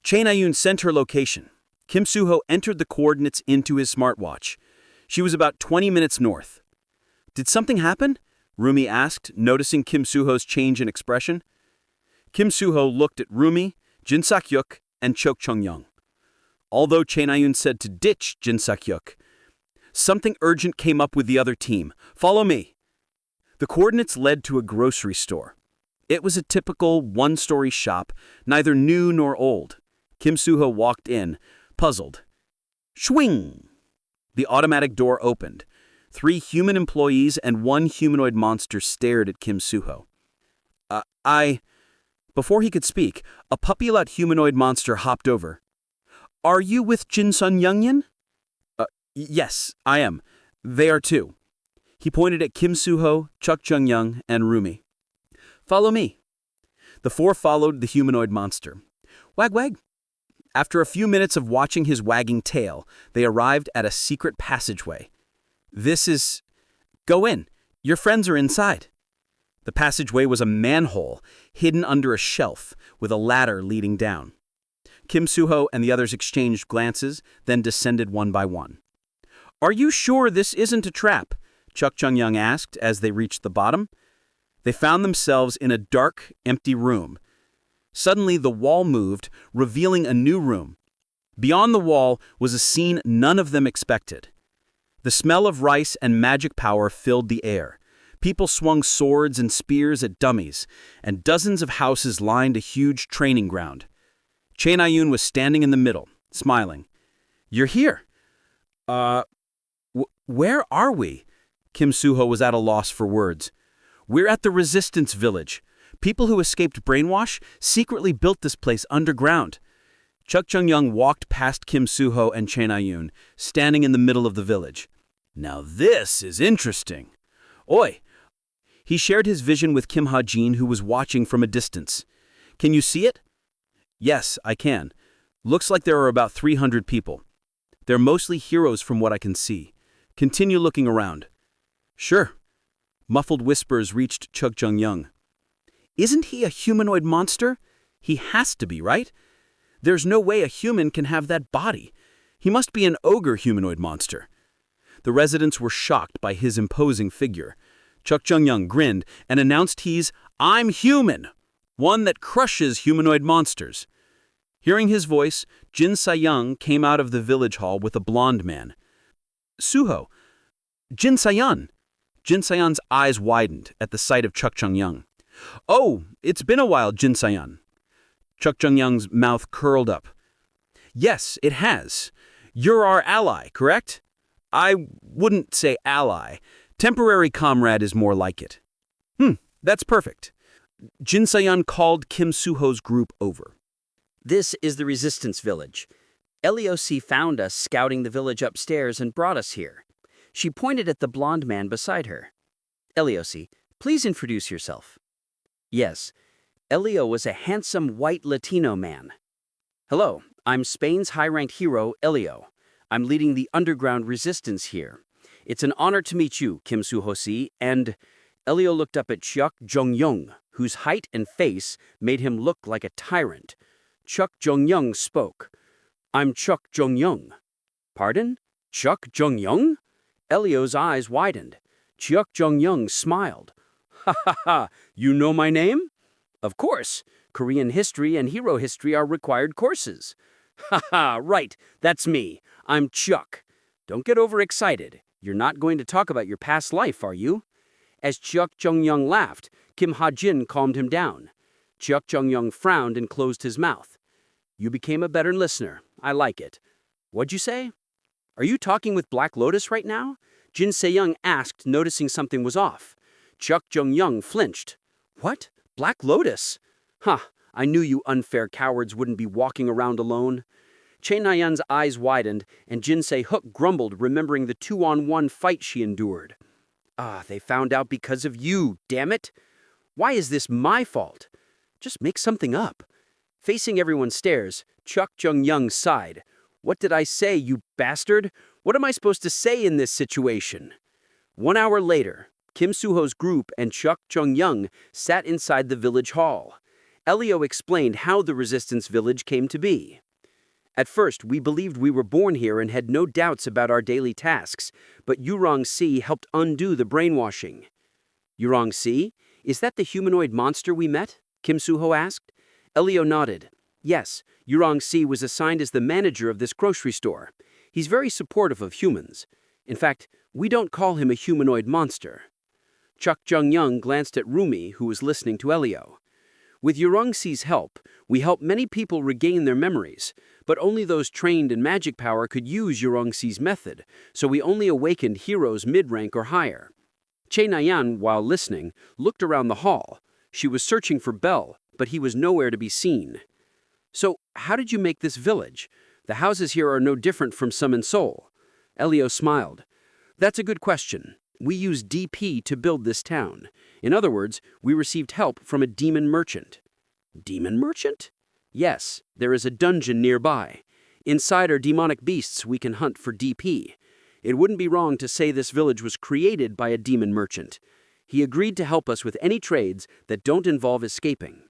Chae Na-yoon sent her location. Kim Soo-ho entered the coordinates into his smartwatch. She was about 20 minutes north. "Did something happen?" Rumi asked, noticing Kim Soo-ho's change in expression. Kim Soo-ho looked at Rumi, Jin Sak-hyuk, and Chok Chung-young. Although Chae Na-yoon said to ditch Jin Sak-hyuk, something urgent came up with the other team. "Follow me." The coordinates led to a grocery store. It was a typical one-story shop, neither new nor old. Kim Soo-ho walked in, puzzled. Shwing! The automatic door opened. 3 human employees and 1 humanoid monster stared at Kim Soo-ho. Before he could speak, a puppy-lot humanoid monster hopped over. "Are you with Jin Sun-youngin?" Yes, I am. They are too." He pointed at Kim Soo-ho, Chuk Chung-young, and Rumi. "Follow me." The 4 followed the humanoid monster. Wag wag. After a few minutes of watching his wagging tail, they arrived at a secret passageway. "This is... Go in. Your friends are inside." The passageway was a manhole, hidden under a shelf, with a ladder leading down. Kim Soo-ho and the others exchanged glances, then descended one by one. "Are you sure this isn't a trap?" Chuk Chung-young asked as they reached the bottom. They found themselves in a dark, empty room. Suddenly, the wall moved, revealing a new room. Beyond the wall was a scene none of them expected. The smell of rice and magic power filled the air. People swung swords and spears at dummies, and dozens of houses lined a huge training ground. Chae Na-yoon was standing in the middle, smiling. "You're here." Where are we?" Kim Soo-ho was at a loss for words. "We're at the Resistance Village. People who escaped brainwash secretly built this place underground." Chuk Chung-young walked past Kim Soo-ho and Chae Na-yoon, standing in the middle of the village. "Now this is interesting. Oi!" He shared his vision with Kim Hajin, who was watching from a distance. "Can you see it?" "Yes, I can. Looks like there are about 300 people. They're mostly heroes from what I can see. Continue looking around." "Sure." Muffled whispers reached Chuk Chung-young. "Isn't he a humanoid monster? He has to be, right? There's no way a human can have that body. He must be an ogre humanoid monster." The residents were shocked by his imposing figure. Chuk Chung-young grinned and announced I'm human, one that crushes humanoid monsters. Hearing his voice, Jin Sa-young came out of the village hall with a blond man. "Soo-ho, Jin Sa-yeon." Jin Sa-yeon's eyes widened at the sight of Chuk Chung-young. "Oh, it's been a while, Jin Sa-yeon." Chuk Chung-young's mouth curled up. "Yes, it has. You're our ally, correct?" "I wouldn't say ally. Temporary comrade is more like it." That's perfect." Jin Sa-yeon called Kim Soo-ho's group over. "This is the Resistance Village. LEOC found us scouting the village upstairs and brought us here." She pointed at the blonde man beside her. "LEOC, Please introduce yourself. Yes, Elio was a handsome white Latino man. Hello, I'm Spain's high-ranked hero, Elio. I'm leading the underground resistance here. It's an honor to meet you, Kim Soo-ho-si, and... Elio looked up at Chuck Jong-young, whose height and face made him look like a tyrant. Chuck Jong-young spoke. I'm Chuck Jong-young. Pardon? Chuck Jong-young? Elio's eyes widened. Chuck Jong-young smiled. Ha ha ha, you know my name? Of course. Korean history and hero history are required courses. Ha ha, right, that's me. I'm Chuck. Don't get overexcited. You're not going to talk about your past life, are you? As Chuck Jong-young laughed, Kim Hajin calmed him down. Chuck Jong-young frowned and closed his mouth. You became a better listener. I like it. What'd you say? Are you talking with Black Lotus right now? Jin Se-young asked, noticing something was off. Chuck Jong-young flinched. What? Black Lotus? Huh, I knew you unfair cowards wouldn't be walking around alone. Chae Na-yeon's eyes widened, and Jin Se-hook grumbled, remembering the 2-on-1 fight she endured. Ah, they found out because of you, damn it! Why is this my fault? Just make something up. Facing everyone's stares, Chuck Jong-young sighed. What did I say, you bastard? What am I supposed to say in this situation? 1 hour later, Kim Soo-ho's group and Chuck Jong-young sat inside the village hall. Elio explained how the Resistance Village came to be. At first, we believed we were born here and had no doubts about our daily tasks, but Yurong-si helped undo the brainwashing. Yurong-si? Is that the humanoid monster we met? Kim Soo-ho asked. Elio nodded. Yes, Yurong-si was assigned as the manager of this grocery store. He's very supportive of humans. In fact, we don't call him a humanoid monster. Chuck Jong-young glanced at Rumi, who was listening to Elio. With Yurong-si's help, we help many people regain their memories, but only those trained in magic power could use Yurong-si's method, so we only awakened heroes mid-rank or higher. Chae Na-yeon, while listening, looked around the hall. She was searching for Bell, but he was nowhere to be seen. So, how did you make this village? The houses here are no different from some in Seoul. Elio smiled. That's a good question. We used DP to build this town. In other words, we received help from a demon merchant. Demon merchant? Yes, there is a dungeon nearby. Inside are demonic beasts we can hunt for DP. It wouldn't be wrong to say this village was created by a demon merchant. He agreed to help us with any trades that don't involve escaping.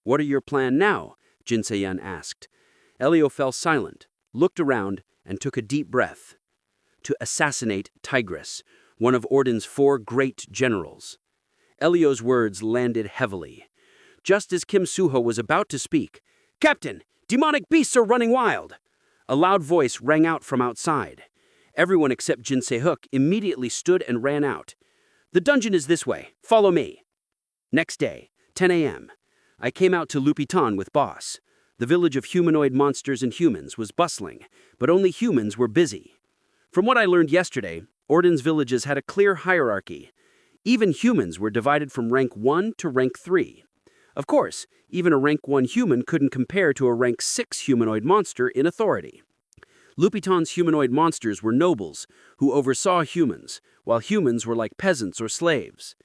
What are your plans now? Jin Se-yeon asked. Elio fell silent, looked around, and took a deep breath. To assassinate Tigress, one of Orden's 4 great generals. Elio's words landed heavily. Just as Kim Soo-ho was about to speak, Captain, demonic beasts are running wild! A loud voice rang out from outside. Everyone except Jin Se-hook immediately stood and ran out. The dungeon is this way. Follow me. Next day, 10 a.m. I came out to Lupitan with Boss. The village of humanoid monsters and humans was bustling, but only humans were busy. From what I learned yesterday, Orden's villages had a clear hierarchy. Even humans were divided from rank 1 to rank 3. Of course, even a rank 1 human couldn't compare to a rank 6 humanoid monster in authority. Lupitan's humanoid monsters were nobles who oversaw humans, while humans were like peasants or slaves.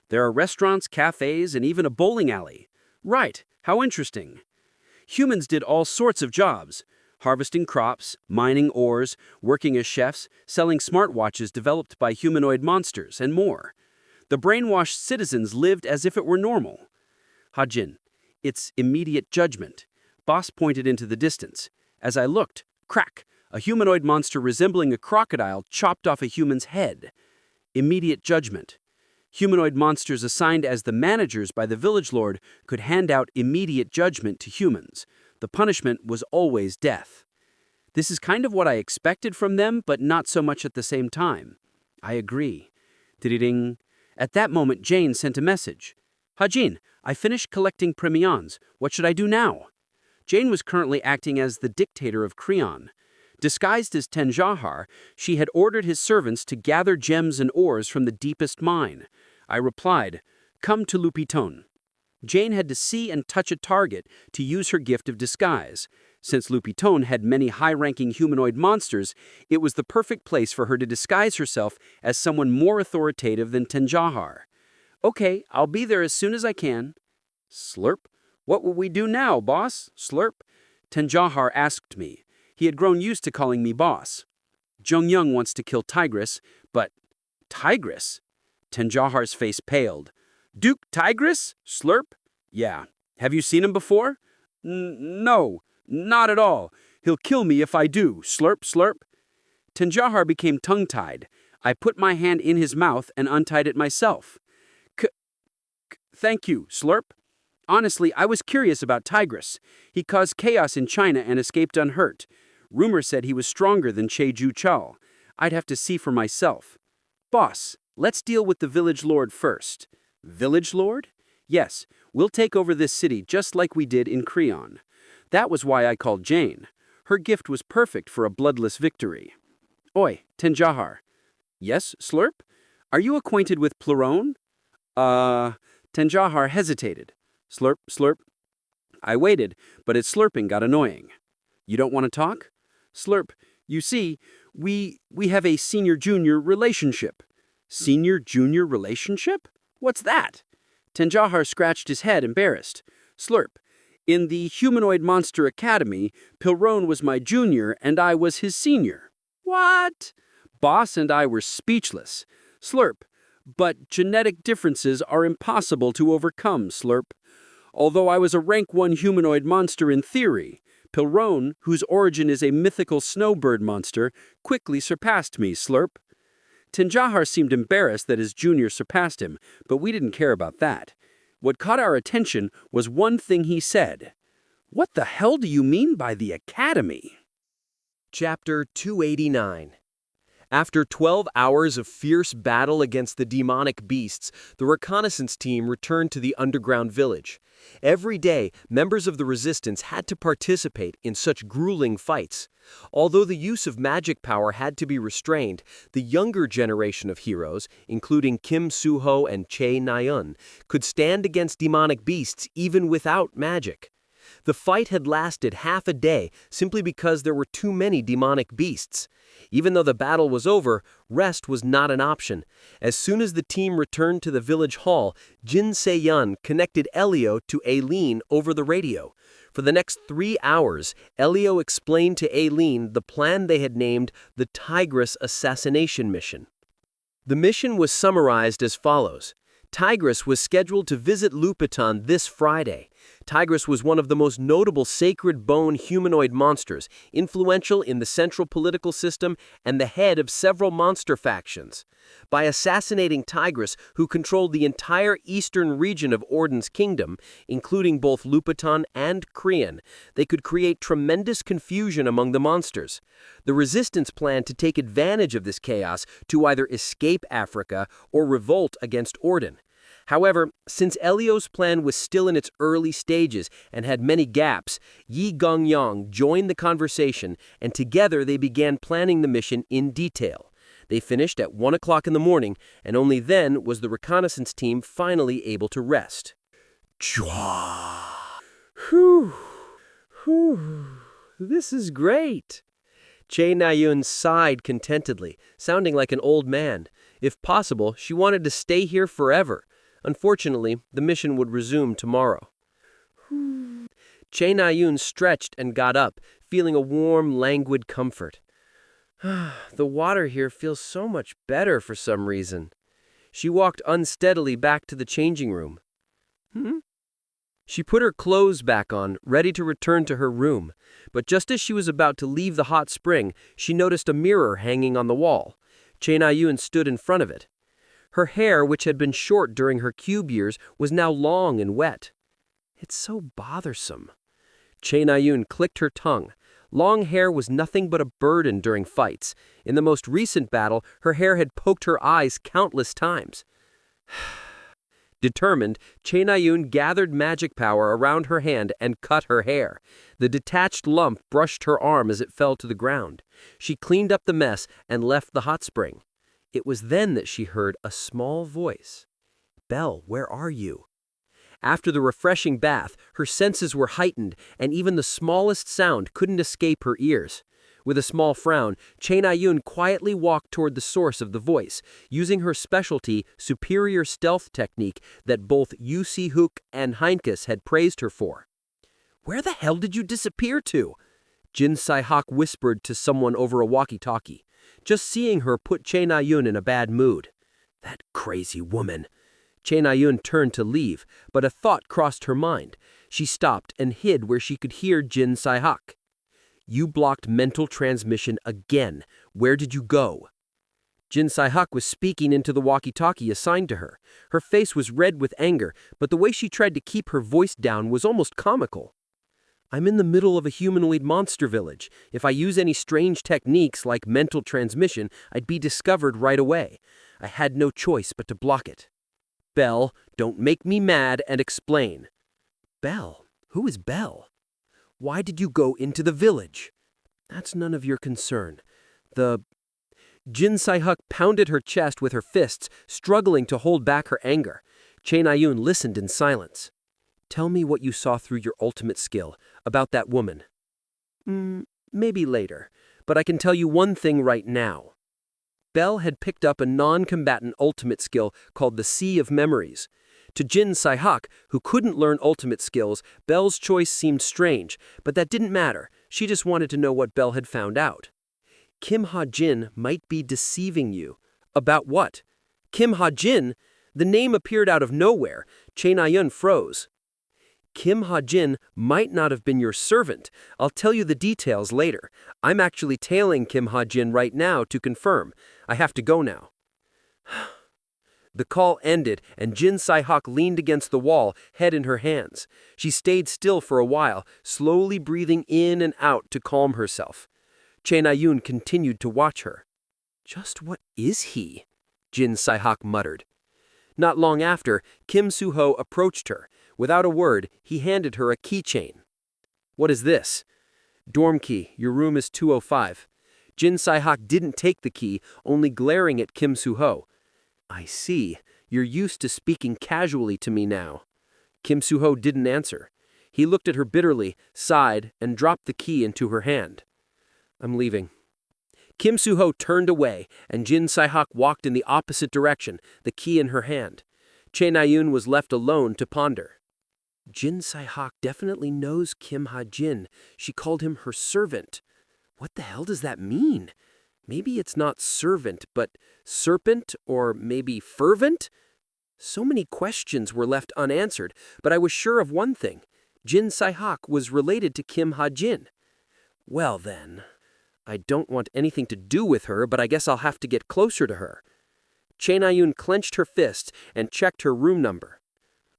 There are restaurants, cafes, and even a bowling alley. Right, how interesting. Humans did all sorts of jobs. Harvesting crops, mining ores, working as chefs, selling smartwatches developed by humanoid monsters, and more. The brainwashed citizens lived as if it were normal. Hajin, it's immediate judgment. Boss pointed into the distance. As I looked, crack, a humanoid monster resembling a crocodile chopped off a human's head. Immediate judgment. Humanoid monsters assigned as the managers by the village lord could hand out immediate judgment to humans. The punishment was always death. This is kind of what I expected from them, but not so much at the same time. I agree. Ding. At that moment, Jane sent a message. Hajin, I finished collecting premions. What should I do now? Jane was currently acting as the dictator of Creon. Disguised as Tenjahar, she had ordered his servants to gather gems and ores from the deepest mine. I replied, come to Lupiton. Jane had to see and touch a target to use her gift of disguise. Since Lupiton had many high-ranking humanoid monsters, it was the perfect place for her to disguise herself as someone more authoritative than Tenjahar. Okay, I'll be there as soon as I can. Slurp. What will we do now, boss? Slurp. Tenjahar asked me. He had grown used to calling me boss. Jung wants to kill Tigress, but... Tigress? Tenjahar's face paled. Duke Tigress? Slurp. Yeah. Have you seen him before? No, not at all. He'll kill me if I do. Slurp, slurp. Tenjahar became tongue-tied. I put my hand in his mouth and untied it myself. Thank you, slurp. Honestly, I was curious about Tigress. He caused chaos in China and escaped unhurt. Rumor said he was stronger than Cheju Chal. I'd have to see for myself. Boss, let's deal with the village lord first. Village lord? Yes, we'll take over this city just like we did in Creon. That was why I called Jane. Her gift was perfect for a bloodless victory. Oi, Tenjahar. Yes, Slurp? Are you acquainted with Plurone? Tenjahar hesitated. Slurp, slurp. I waited, but its slurping got annoying. You don't want to talk? Slurp, you see, we have a senior-junior relationship. Senior-junior relationship? What's that? Tenjahar scratched his head, embarrassed. Slurp, in the Humanoid Monster Academy, Pilrone was my junior and I was his senior. What? Boss and I were speechless. Slurp, but genetic differences are impossible to overcome, Slurp. Although I was a rank 1 humanoid monster in theory, Pilrone, whose origin is a mythical snowbird monster, quickly surpassed me, Slurp. Tenjahar seemed embarrassed that his junior surpassed him, but we didn't care about that. What caught our attention was one thing he said. What the hell do you mean by the Academy? Chapter 289. After 12 hours of fierce battle against the demonic beasts, the reconnaissance team returned to the underground village. Every day, members of the resistance had to participate in such grueling fights. Although the use of magic power had to be restrained, the younger generation of heroes, including Kim Soo-ho and Chae Na-eun, could stand against demonic beasts even without magic. The fight had lasted half a day simply because there were too many demonic beasts. Even though the battle was over, rest was not an option. As soon as the team returned to the village hall, Jin Se-yeon connected Elio to Aileen over the radio. For the next 3 hours, Elio explained to Aileen the plan they had named the Tigress Assassination Mission. The mission was summarized as follows. Tigress was scheduled to visit Lupitan this Friday. Tigress was one of the most notable sacred bone humanoid monsters, influential in the central political system and the head of several monster factions. By assassinating Tigress, who controlled the entire eastern region of Orden's kingdom, including both Lupitan and Creon, they could create tremendous confusion among the monsters. The resistance planned to take advantage of this chaos to either escape Africa or revolt against Orden. However, since Elio's plan was still in its early stages and had many gaps, Yi Gongyang joined the conversation, and together they began planning the mission in detail. They finished at 1 o'clock in the morning, and only then was the reconnaissance team finally able to rest. Chua! Whew! Whew! This is great! Chae Na-eun sighed contentedly, sounding like an old man. If possible, she wanted to stay here forever. Unfortunately, the mission would resume tomorrow. Chae Na-eun stretched and got up, feeling a warm, languid comfort. The water here feels so much better for some reason. She walked unsteadily back to the changing room. She put her clothes back on, ready to return to her room. But just as she was about to leave the hot spring, she noticed a mirror hanging on the wall. Chae Na-eun stood in front of it. Her hair, which had been short during her cube years, was now long and wet. It's so bothersome. Chae Na-eun clicked her tongue. Long hair was nothing but a burden during fights. In the most recent battle, her hair had poked her eyes countless times. Determined, Chae Na-eun gathered magic power around her hand and cut her hair. The detached lump brushed her arm as it fell to the ground. She cleaned up the mess and left the hot spring. It was then that she heard a small voice. "Belle, where are you?" After the refreshing bath, her senses were heightened, and even the smallest sound couldn't escape her ears. With a small frown, Chain Ayun quietly walked toward the source of the voice, using her specialty, superior stealth technique that both Yu Si-hook and Heinkes had praised her for. "Where the hell did you disappear to?" Jin Si-hak whispered to someone over a walkie-talkie. Just seeing her put Chain Ayun in a bad mood. That crazy woman. Chain Ayun turned to leave, but a thought crossed her mind. She stopped and hid where she could hear Jin Si-hak. "You blocked mental transmission again. Where did you go?" Jin Si-hak was speaking into the walkie-talkie assigned to her. Her face was red with anger, but the way she tried to keep her voice down was almost comical. "I'm in the middle of a humanoid monster village. If I use any strange techniques like mental transmission, I'd be discovered right away. I had no choice but to block it." "Belle, don't make me mad and explain." "Belle? Who is Belle?" "Why did you go into the village?" "That's none of your concern. Jin Si-hak pounded her chest with her fists, struggling to hold back her anger. Chain Ayun listened in silence. "Tell me what you saw through your ultimate skill, about that woman." Maybe later, but I can tell you one thing right now." Belle had picked up a non-combatant ultimate skill called the Sea of Memories. To Jin Si-hak, who couldn't learn ultimate skills, Belle's choice seemed strange, but that didn't matter. She just wanted to know what Belle had found out. "Kim Hajin might be deceiving you." "About what?" "Kim Hajin?" The name appeared out of nowhere. Chain Ayun froze. "Kim Hajin might not have been your servant. I'll tell you the details later. I'm actually tailing Kim Hajin right now to confirm. I have to go now." The call ended, and Jin Si-hak leaned against the wall, head in her hands. She stayed still for a while, slowly breathing in and out to calm herself. Chain Ayun continued to watch her. "Just what is he?" Jin Si-hak muttered. Not long after, Kim Soo-ho approached her. Without a word, he handed her a keychain. "What is this?" "Dorm key. Your room is 205. Jin Si-hak didn't take the key, only glaring at Kim Soo-ho. "I see. You're used to speaking casually to me now." Kim Soo-ho didn't answer. He looked at her bitterly, sighed, and dropped the key into her hand. "I'm leaving." Kim Soo-ho turned away, and Jin Si-hak walked in the opposite direction, the key in her hand. Chain Ayun was left alone to ponder. Jin Si-hak definitely knows Kim Hajin. She called him her servant. What the hell does that mean? Maybe it's not servant, but serpent, or maybe fervent? So many questions were left unanswered, but I was sure of one thing. Jin Si-hak was related to Kim Hajin. Well then, I don't want anything to do with her, but I guess I'll have to get closer to her. Chain Ayun clenched her fist and checked her room number.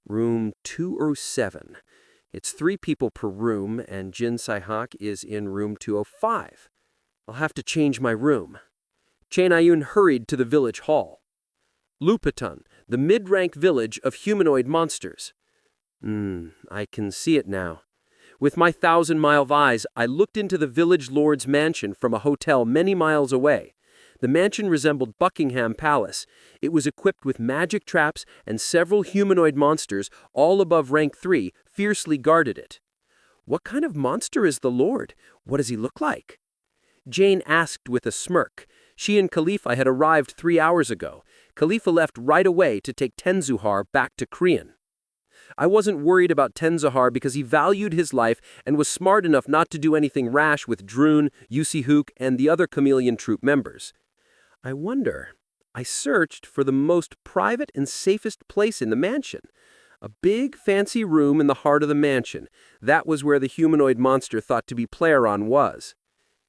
Room 207. It's 3 people per room, and Jin Si-hak is in room 205. I'll have to change my room. Chain Ayun hurried to the village hall. Lupaton, the mid-rank village of humanoid monsters. I can see it now. With my 1,000-mile eyes, I looked into the village lord's mansion from a hotel many miles away. The mansion resembled Buckingham Palace. It was equipped with magic traps, and several humanoid monsters, all above rank 3, fiercely guarded it. What kind of monster is the lord? What does he look like? Jane asked with a smirk. She and Khalifa had arrived 3 hours ago. Khalifa left right away to take Tenzuhar back to Korean. I wasn't worried about Tenzuhar because he valued his life and was smart enough not to do anything rash with Droon, Yu Si-hook, and the other Chameleon Troop members. I wonder. I searched for the most private and safest place in the mansion. A big, fancy room in the heart of the mansion. That was where the humanoid monster thought to be Playeron was.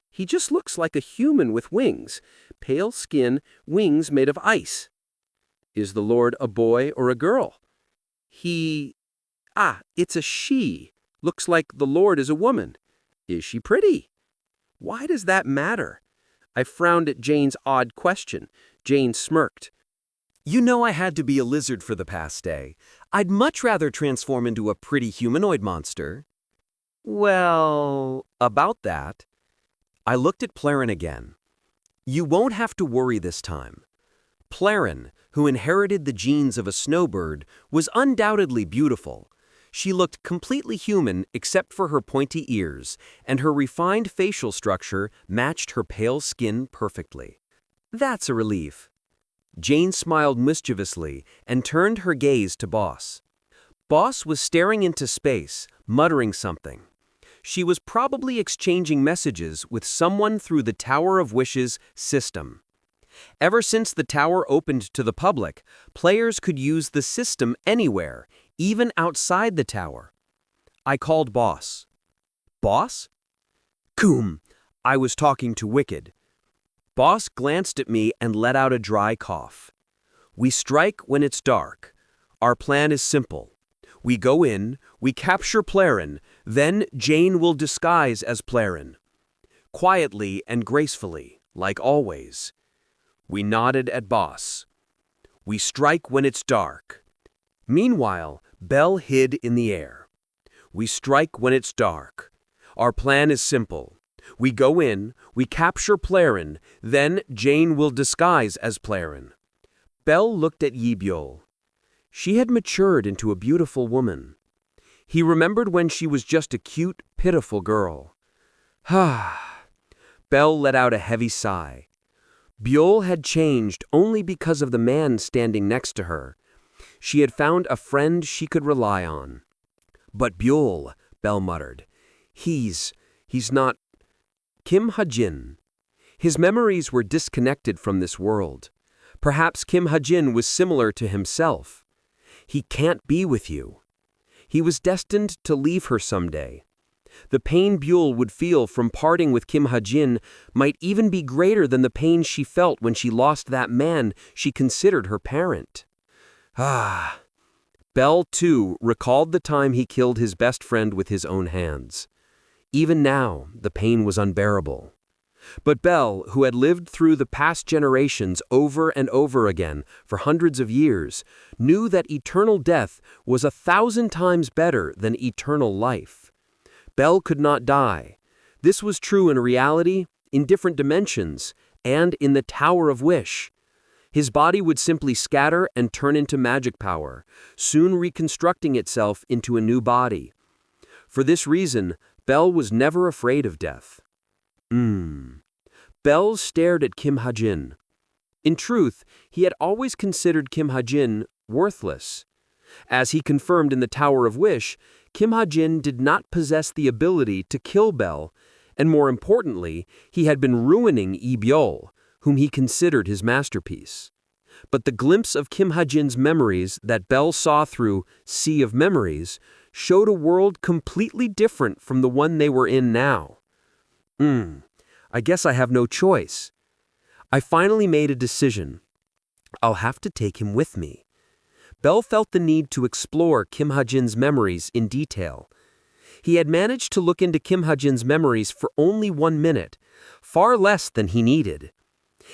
He just looks like a human with wings. Pale skin, wings made of ice. Is the Lord a boy or a girl? It's a she. Looks like the Lord is a woman. Is she pretty? Why does that matter? I frowned at Jane's odd question. Jane smirked. You know I had to be a lizard for the past day. I'd much rather transform into a pretty humanoid monster. Well, about that. I looked at Plaren again. You won't have to worry this time. Plaren, who inherited the genes of a snowbird, was undoubtedly beautiful. She looked completely human except for her pointy ears, and her refined facial structure matched her pale skin perfectly. That's a relief. Jane smiled mischievously and turned her gaze to Boss. Boss was staring into space, muttering something. She was probably exchanging messages with someone through the Tower of Wishes system. Ever since the tower opened to the public, players could use the system anywhere, even outside the tower. I called Boss. Boss? Coom, I was talking to Wicked. Boss glanced at me and let out a dry cough. We strike when it's dark. Our plan is simple. We go in, we capture Plaren, then Jane will disguise as Plaren. Quietly and gracefully, like always. We nodded at Boss. We strike when it's dark. Meanwhile, Belle hid in the air. We strike when it's dark. Our plan is simple. We go in, we capture Plaren, then Jane will disguise as Plaren. Belle looked at Yebyol. She had matured into a beautiful woman. He remembered when she was just a cute, pitiful girl. Belle let out a heavy sigh. Byol had changed only because of the man standing next to her. She had found a friend she could rely on. But Byol, Belle muttered. He's not... Kim Hajin. His memories were disconnected from this world. Perhaps Kim Hajin was similar to himself. He can't be with you. He was destined to leave her someday. The pain Byul would feel from parting with Kim Hajin might even be greater than the pain she felt when she lost that man she considered her parent. Belle, too, recalled the time he killed his best friend with his own hands. Even now, the pain was unbearable. But Belle, who had lived through the past generations over and over again for hundreds of years, knew that eternal death was 1,000 times better than eternal life. Belle could not die. This was true in reality, in different dimensions, and in the Tower of Wish. His body would simply scatter and turn into magic power, soon reconstructing itself into a new body. For this reason, Belle was never afraid of death. Belle stared at Kim Hajin. In truth, he had always considered Kim Hajin worthless. As he confirmed in the Tower of Wish, Kim Hajin did not possess the ability to kill Belle, and more importantly, he had been ruining Yebyol, whom he considered his masterpiece. But the glimpse of Kim Hajin's memories that Belle saw through Sea of Memories showed a world completely different from the one they were in now. I guess I have no choice. I finally made a decision. I'll have to take him with me. Belle felt the need to explore Kim Hajin's memories in detail. He had managed to look into Kim Hajin's memories for only 1 minute, far less than he needed.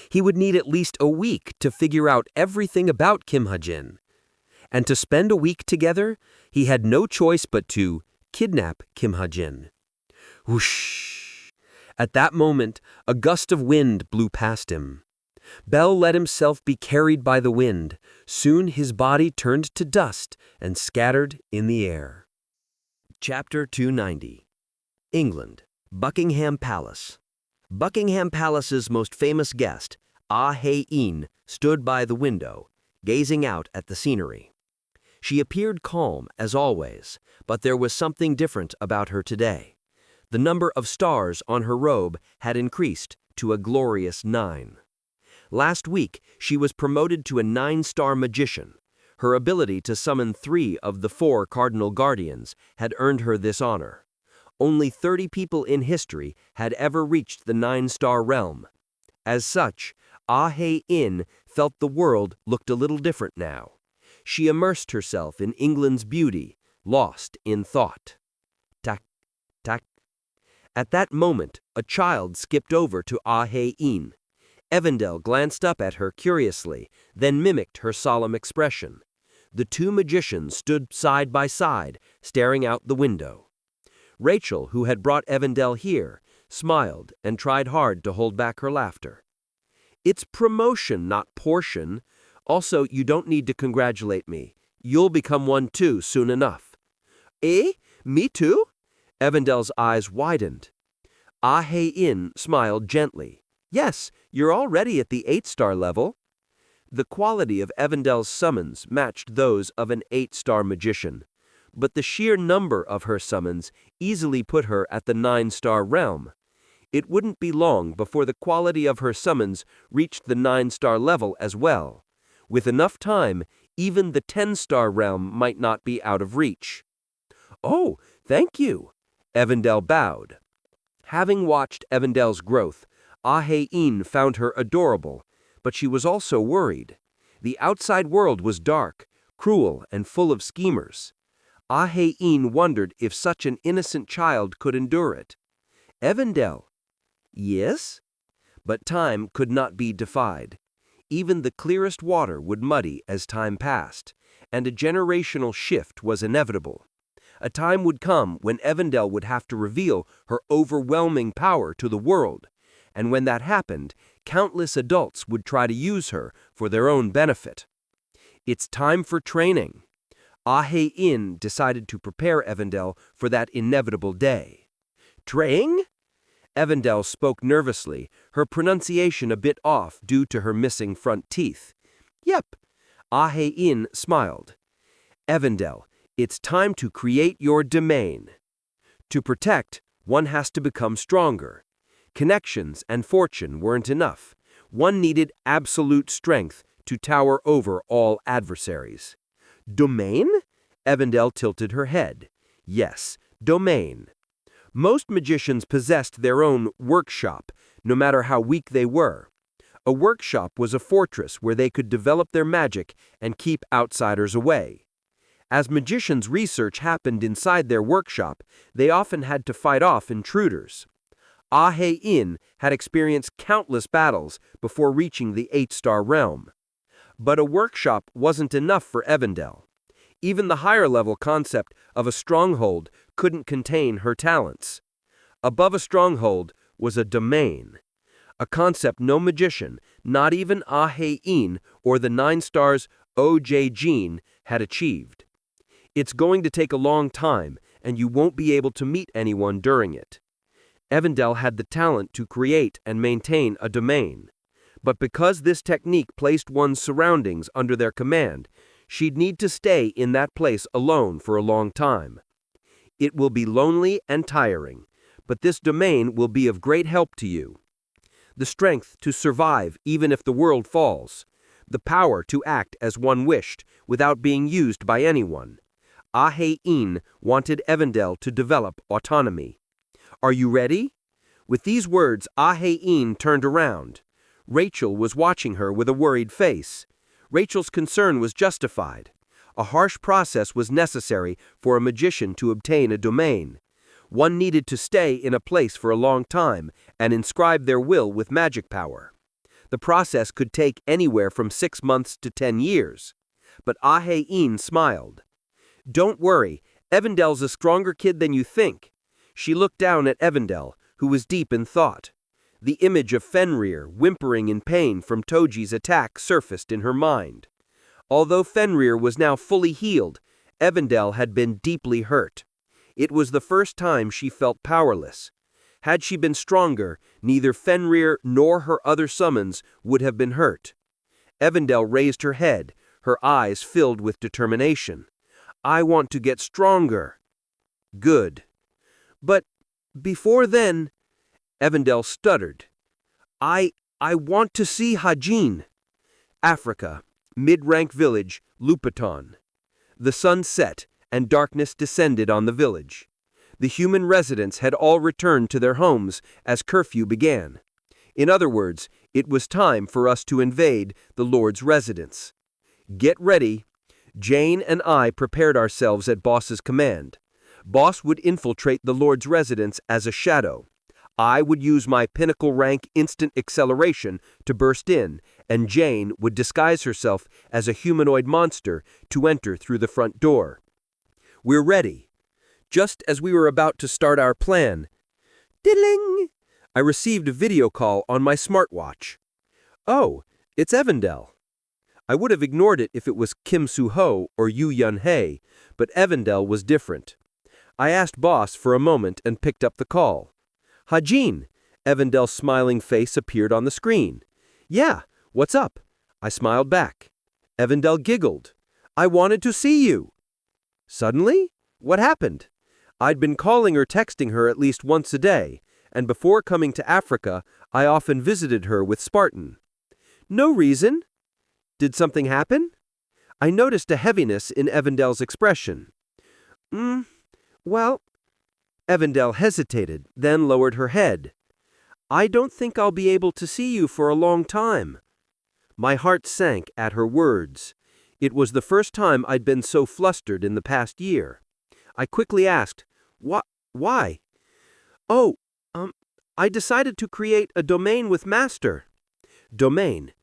He would need at least a week to figure out everything about Kim Hajin. And to spend a week together, he had no choice but to kidnap Kim Hajin. Whoosh! At that moment, a gust of wind blew past him. Belle let himself be carried by the wind. Soon his body turned to dust and scattered in the air. Chapter 290. England, Buckingham Palace. Buckingham Palace's most famous guest, Ah-Hae-in, stood by the window, gazing out at the scenery. She appeared calm, as always, but there was something different about her today. The number of stars on her robe had increased to a glorious 9. Last week, she was promoted to a 9-star magician. Her ability to summon 3 of the 4 cardinal guardians had earned her this honor. Only 30 people in history had ever reached the 9-star realm. As such, Ah-Hae-in felt the world looked a little different now. She immersed herself in England's beauty, lost in thought. Tack, tack. At that moment, a child skipped over to Ah-Hae-in. Evandel glanced up at her curiously, then mimicked her solemn expression. The 2 magicians stood side by side, staring out the window. Rachel, who had brought Evandel here, smiled and tried hard to hold back her laughter. It's promotion, not portion. Also, you don't need to congratulate me. You'll become one too soon enough. Eh? Me too? Evandel's eyes widened. Ah Hei-in smiled gently. Yes, you're already at the 8-star level. The quality of Evandel's summons matched those of an 8-star magician, but the sheer number of her summons easily put her at the 9-star realm. It wouldn't be long before the quality of her summons reached the 9-star level as well. With enough time, even the 10-star realm might not be out of reach. Oh, thank you. Evandel bowed. Having watched Evandel's growth, Ah Hei-in found her adorable, but she was also worried. The outside world was dark, cruel, and full of schemers. Ah Hei-in wondered if such an innocent child could endure it. Evandel. Yes? But time could not be defied. Even the clearest water would muddy as time passed, and a generational shift was inevitable. A time would come when Evandel would have to reveal her overwhelming power to the world, and when that happened, countless adults would try to use her for their own benefit. It's time for training. Ah Hei-in decided to prepare Evandel for that inevitable day. Train? Evandel spoke nervously, her pronunciation a bit off due to her missing front teeth. Yep. Ah Hei-in smiled. Evandel, it's time to create your domain. To protect, one has to become stronger. Connections and fortune weren't enough. One needed absolute strength to tower over all adversaries. Domain? Evandel tilted her head. Yes, domain. Most magicians possessed their own workshop, no matter how weak they were. A workshop was a fortress where they could develop their magic and keep outsiders away. As magicians' research happened inside their workshop, they often had to fight off intruders. Ah Hei-in had experienced countless battles before reaching the 8-star realm. But a workshop wasn't enough for Evandel. Even the higher-level concept of a stronghold couldn't contain her talents. Above a stronghold was a domain, a concept no magician, not even Ah Hei-in or the 9 stars Jin, had achieved. It's going to take a long time, and you won't be able to meet anyone during it. Evandel had the talent to create and maintain a domain. But because this technique placed one's surroundings under their command, she'd need to stay in that place alone for a long time. It will be lonely and tiring, but this domain will be of great help to you. The strength to survive even if the world falls. The power to act as one wished without being used by anyone. Ah Hei-in wanted Evandel to develop autonomy. Are you ready? With these words, Ah Hei-in turned around. Rachel was watching her with a worried face. Rachel's concern was justified. A harsh process was necessary for a magician to obtain a domain. One needed to stay in a place for a long time and inscribe their will with magic power. The process could take anywhere from 6 months to 10 years. But Ah Hei-in smiled. Don't worry, Evandel's a stronger kid than you think. She looked down at Evandel, who was deep in thought. The image of Fenrir whimpering in pain from Toji's attack surfaced in her mind. Although Fenrir was now fully healed, Evandel had been deeply hurt. It was the first time she felt powerless. Had she been stronger, neither Fenrir nor her other summons would have been hurt. Evandel raised her head, her eyes filled with determination. I want to get stronger. Good. But before then, Evandel stuttered. I want to see Hajin. Africa, mid-rank village, Lupaton. The sun set, and darkness descended on the village. The human residents had all returned to their homes as curfew began. In other words, it was time for us to invade the Lord's residence. Get ready. Jane and I prepared ourselves at Boss's command. Boss would infiltrate the Lord's residence as a shadow. I would use my pinnacle rank instant acceleration to burst in, and Jane would disguise herself as a humanoid monster to enter through the front door. We're ready. Just as we were about to start our plan, diddling! I received a video call on my smartwatch. Oh, it's Evandel. I would have ignored it if it was Kim Soo-ho or Yoo Yun-hae, but Evandel was different. I asked Boss for a moment and picked up the call. Hajin. Evandel's smiling face appeared on the screen. Yeah, what's up? I smiled back. Evandel giggled. I wanted to see you. Suddenly? What happened? I'd been calling or texting her at least once a day, and before coming to Africa, I often visited her with Spartan. No reason. Did something happen? I noticed a heaviness in Evandel's expression. Well, Evandel hesitated, then lowered her head. I don't think I'll be able to see you for a long time. My heart sank at her words. It was the first time I'd been so flustered in the past year. I quickly asked, Why? Oh, I decided to create a domain with Master. Domain.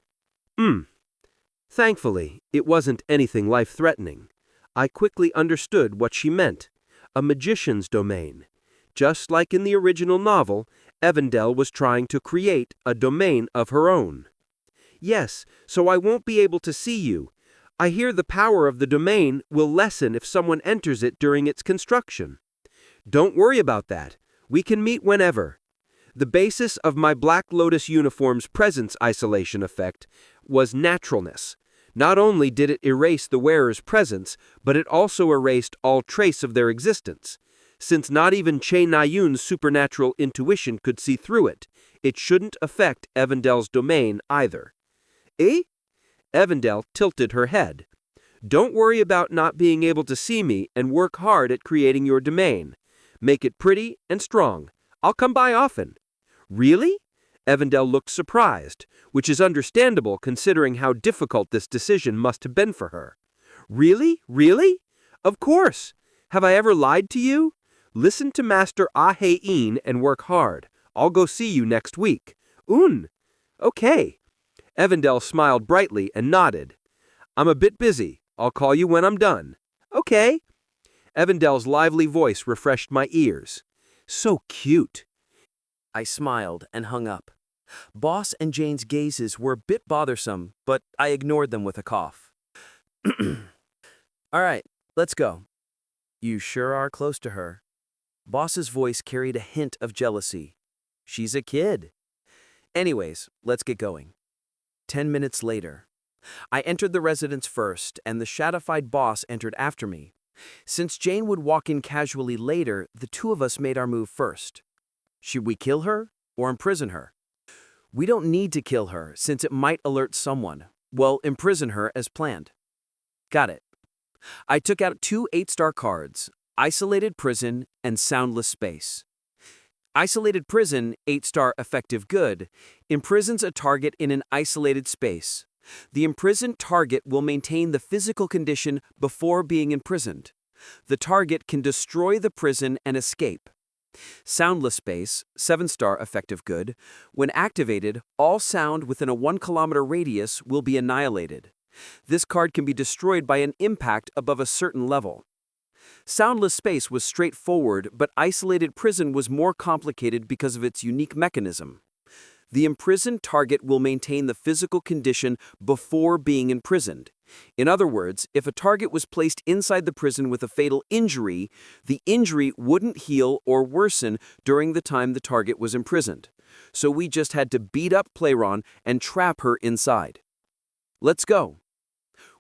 Thankfully, it wasn't anything life-threatening. I quickly understood what she meant. A magician's domain. Just like in the original novel, Evandel was trying to create a domain of her own. Yes, so I won't be able to see you. I hear the power of the domain will lessen if someone enters it during its construction. Don't worry about that. We can meet whenever. The basis of my Black Lotus uniform's presence isolation effect was naturalness. Not only did it erase the wearer's presence, but it also erased all trace of their existence. Since not even Che Nayun's supernatural intuition could see through it, it shouldn't affect Evandel's domain either. Eh? Evandel tilted her head. Don't worry about not being able to see me and work hard at creating your domain. Make it pretty and strong. I'll come by often. Really? Evandel looked surprised, which is understandable considering how difficult this decision must have been for her. Really? Really? Of course. Have I ever lied to you? Listen to Master Hajin and work hard. I'll go see you next week. Okay. Evandel smiled brightly and nodded. I'm a bit busy. I'll call you when I'm done. Okay. Evandel's lively voice refreshed my ears. So cute. I smiled and hung up. Boss and Jane's gazes were a bit bothersome, but I ignored them with a cough. All right, let's go. You sure are close to her. Boss's voice carried a hint of jealousy. She's a kid. Anyways, let's get going. 10 minutes later. I entered the residence first, and the shadified boss entered after me. Since Jane would walk in casually later, the two of us made our move first. Should we kill her or imprison her? We don't need to kill her, since it might alert someone. Well, imprison her as planned. Got it. I took out 2 8-star cards, Isolated Prison and Soundless Space. Isolated Prison, 8-star effective good, imprisons a target in an isolated space. The imprisoned target will maintain the physical condition before being imprisoned. The target can destroy the prison and escape. Soundless Space, 7-star effective good, when activated, all sound within a 1-kilometer radius will be annihilated. This card can be destroyed by an impact above a certain level. Soundless Space was straightforward, but Isolated Prison was more complicated because of its unique mechanism. The imprisoned target will maintain the physical condition before being imprisoned. In other words, if a target was placed inside the prison with a fatal injury, the injury wouldn't heal or worsen during the time the target was imprisoned. So we just had to beat up Playron and trap her inside. Let's go.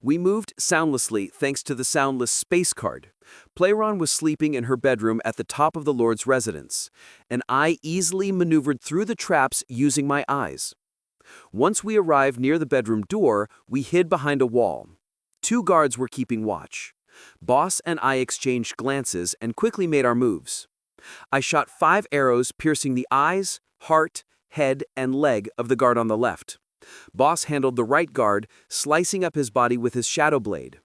We moved soundlessly thanks to the Soundless Space card. Playron was sleeping in her bedroom at the top of the Lord's residence, and I easily maneuvered through the traps using my eyes. Once we arrived near the bedroom door, we hid behind a wall. 2 guards were keeping watch. Boss and I exchanged glances and quickly made our moves. I shot 5 arrows piercing the eyes, heart, head, and leg of the guard on the left. Boss handled the right guard, slicing up his body with his shadow blade.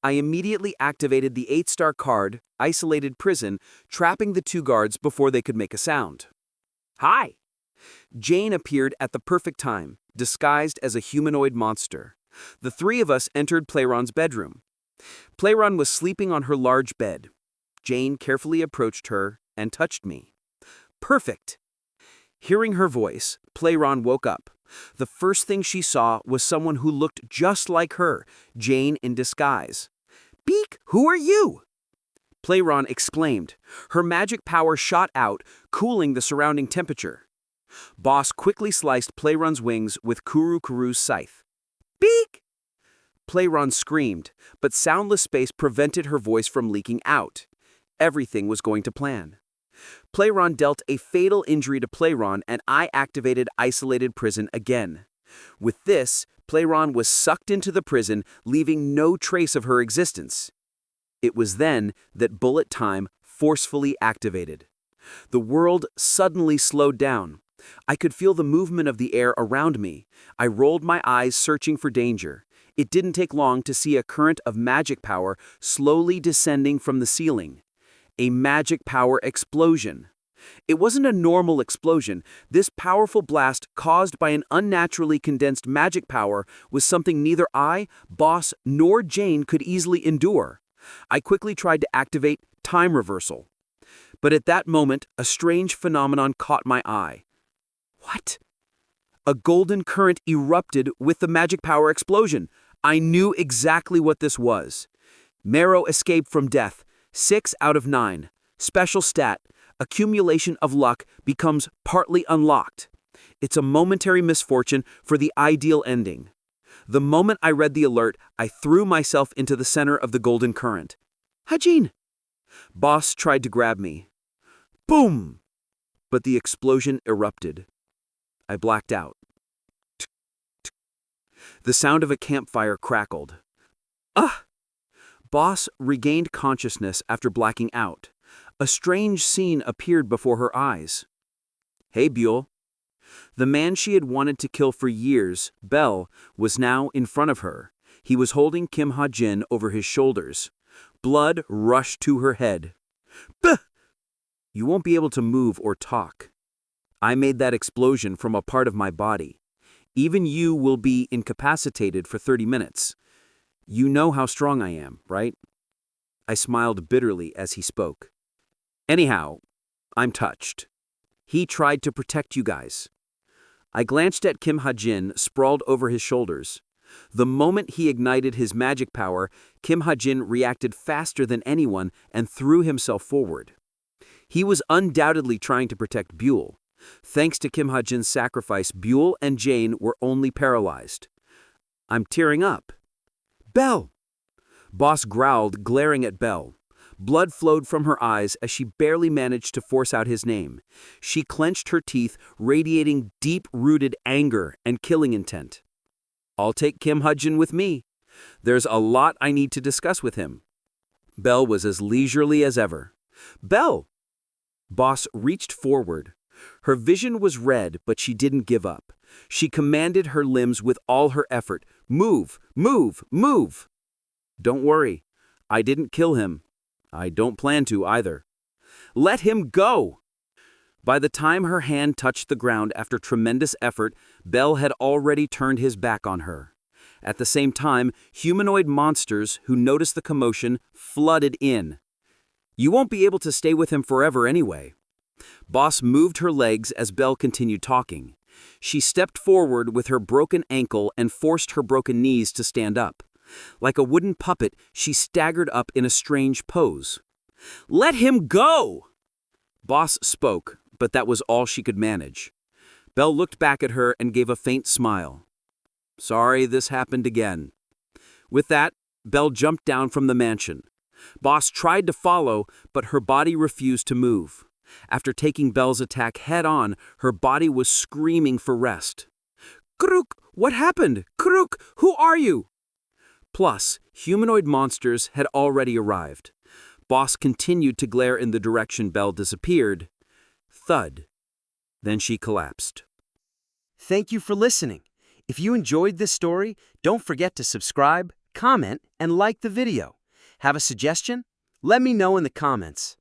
I immediately activated the 8-star card, Isolated Prison, trapping the 2 guards before they could make a sound. Hi! Jane appeared at the perfect time, disguised as a humanoid monster. The 3 of us entered Playron's bedroom. Playron was sleeping on her large bed. Jane carefully approached her and touched me. Perfect! Hearing her voice, Playron woke up. The first thing she saw was someone who looked just like her, Jane in disguise. Beak, who are you? Playron exclaimed. Her magic power shot out, cooling the surrounding temperature. Boss quickly sliced Playron's wings with Kuru's scythe. Beak! Playron screamed, but soundless space prevented her voice from leaking out. Everything was going to plan. Playron dealt a fatal injury to Playron, and I activated Isolated Prison again. With this, Playron was sucked into the prison, leaving no trace of her existence. It was then that Bullet Time forcefully activated. The world suddenly slowed down. I could feel the movement of the air around me. I rolled my eyes, searching for danger. It didn't take long to see a current of magic power slowly descending from the ceiling. A magic power explosion. It wasn't a normal explosion. This powerful blast caused by an unnaturally condensed magic power was something neither I, Boss, nor Jane could easily endure. I quickly tried to activate time reversal. But at that moment, a strange phenomenon caught my eye. What? A golden current erupted with the magic power explosion. I knew exactly what this was. Marrow escaped from death. 6 out of 9. Special stat. Accumulation of luck becomes partly unlocked. It's a momentary misfortune for the ideal ending. The moment I read the alert, I threw myself into the center of the golden current. Hajin! Boss tried to grab me. Boom! But the explosion erupted. I blacked out. The sound of a campfire crackled. Ah! Boss regained consciousness after blacking out. A strange scene appeared before her eyes. Hey, Buell. The man she had wanted to kill for years, Bell, was now in front of her. He was holding Kim Hajin over his shoulders. Blood rushed to her head. Bah! You won't be able to move or talk. I made that explosion from a part of my body. Even you will be incapacitated for 30 minutes. You know how strong I am, right? I smiled bitterly as he spoke. Anyhow, I'm touched. He tried to protect you guys. I glanced at Kim Hajin, sprawled over his shoulders. The moment he ignited his magic power, Kim Hajin reacted faster than anyone and threw himself forward. He was undoubtedly trying to protect Buell. Thanks to Kim Hajin's sacrifice, Buell and Jane were only paralyzed. I'm tearing up. Bell! Boss growled, glaring at Bell. Blood flowed from her eyes as she barely managed to force out his name. She clenched her teeth, radiating deep-rooted anger and killing intent. I'll take Kim Hajin with me. There's a lot I need to discuss with him. Bell was as leisurely as ever. Bell! Boss reached forward. Her vision was red, but she didn't give up. She commanded her limbs with all her effort. Move, move, move! Don't worry. I didn't kill him. I don't plan to either. Let him go! By the time her hand touched the ground after tremendous effort, Bell had already turned his back on her. At the same time, humanoid monsters who noticed the commotion flooded in. You won't be able to stay with him forever anyway. Boss moved her legs as Bell continued talking. She stepped forward with her broken ankle and forced her broken knees to stand up. Like a wooden puppet, she staggered up in a strange pose. Let him go! Boss spoke, but that was all she could manage. Bell looked back at her and gave a faint smile. Sorry this happened again. With that, Bell jumped down from the mansion. Boss tried to follow, but her body refused to move. After taking Bell's attack head-on, her body was screaming for rest. Kruk, what happened? Kruk, who are you? Plus, humanoid monsters had already arrived. Boss continued to glare in the direction Bell disappeared. Thud. Then she collapsed. Thank you for listening. If you enjoyed this story, don't forget to subscribe, comment, and like the video. Have a suggestion? Let me know in the comments.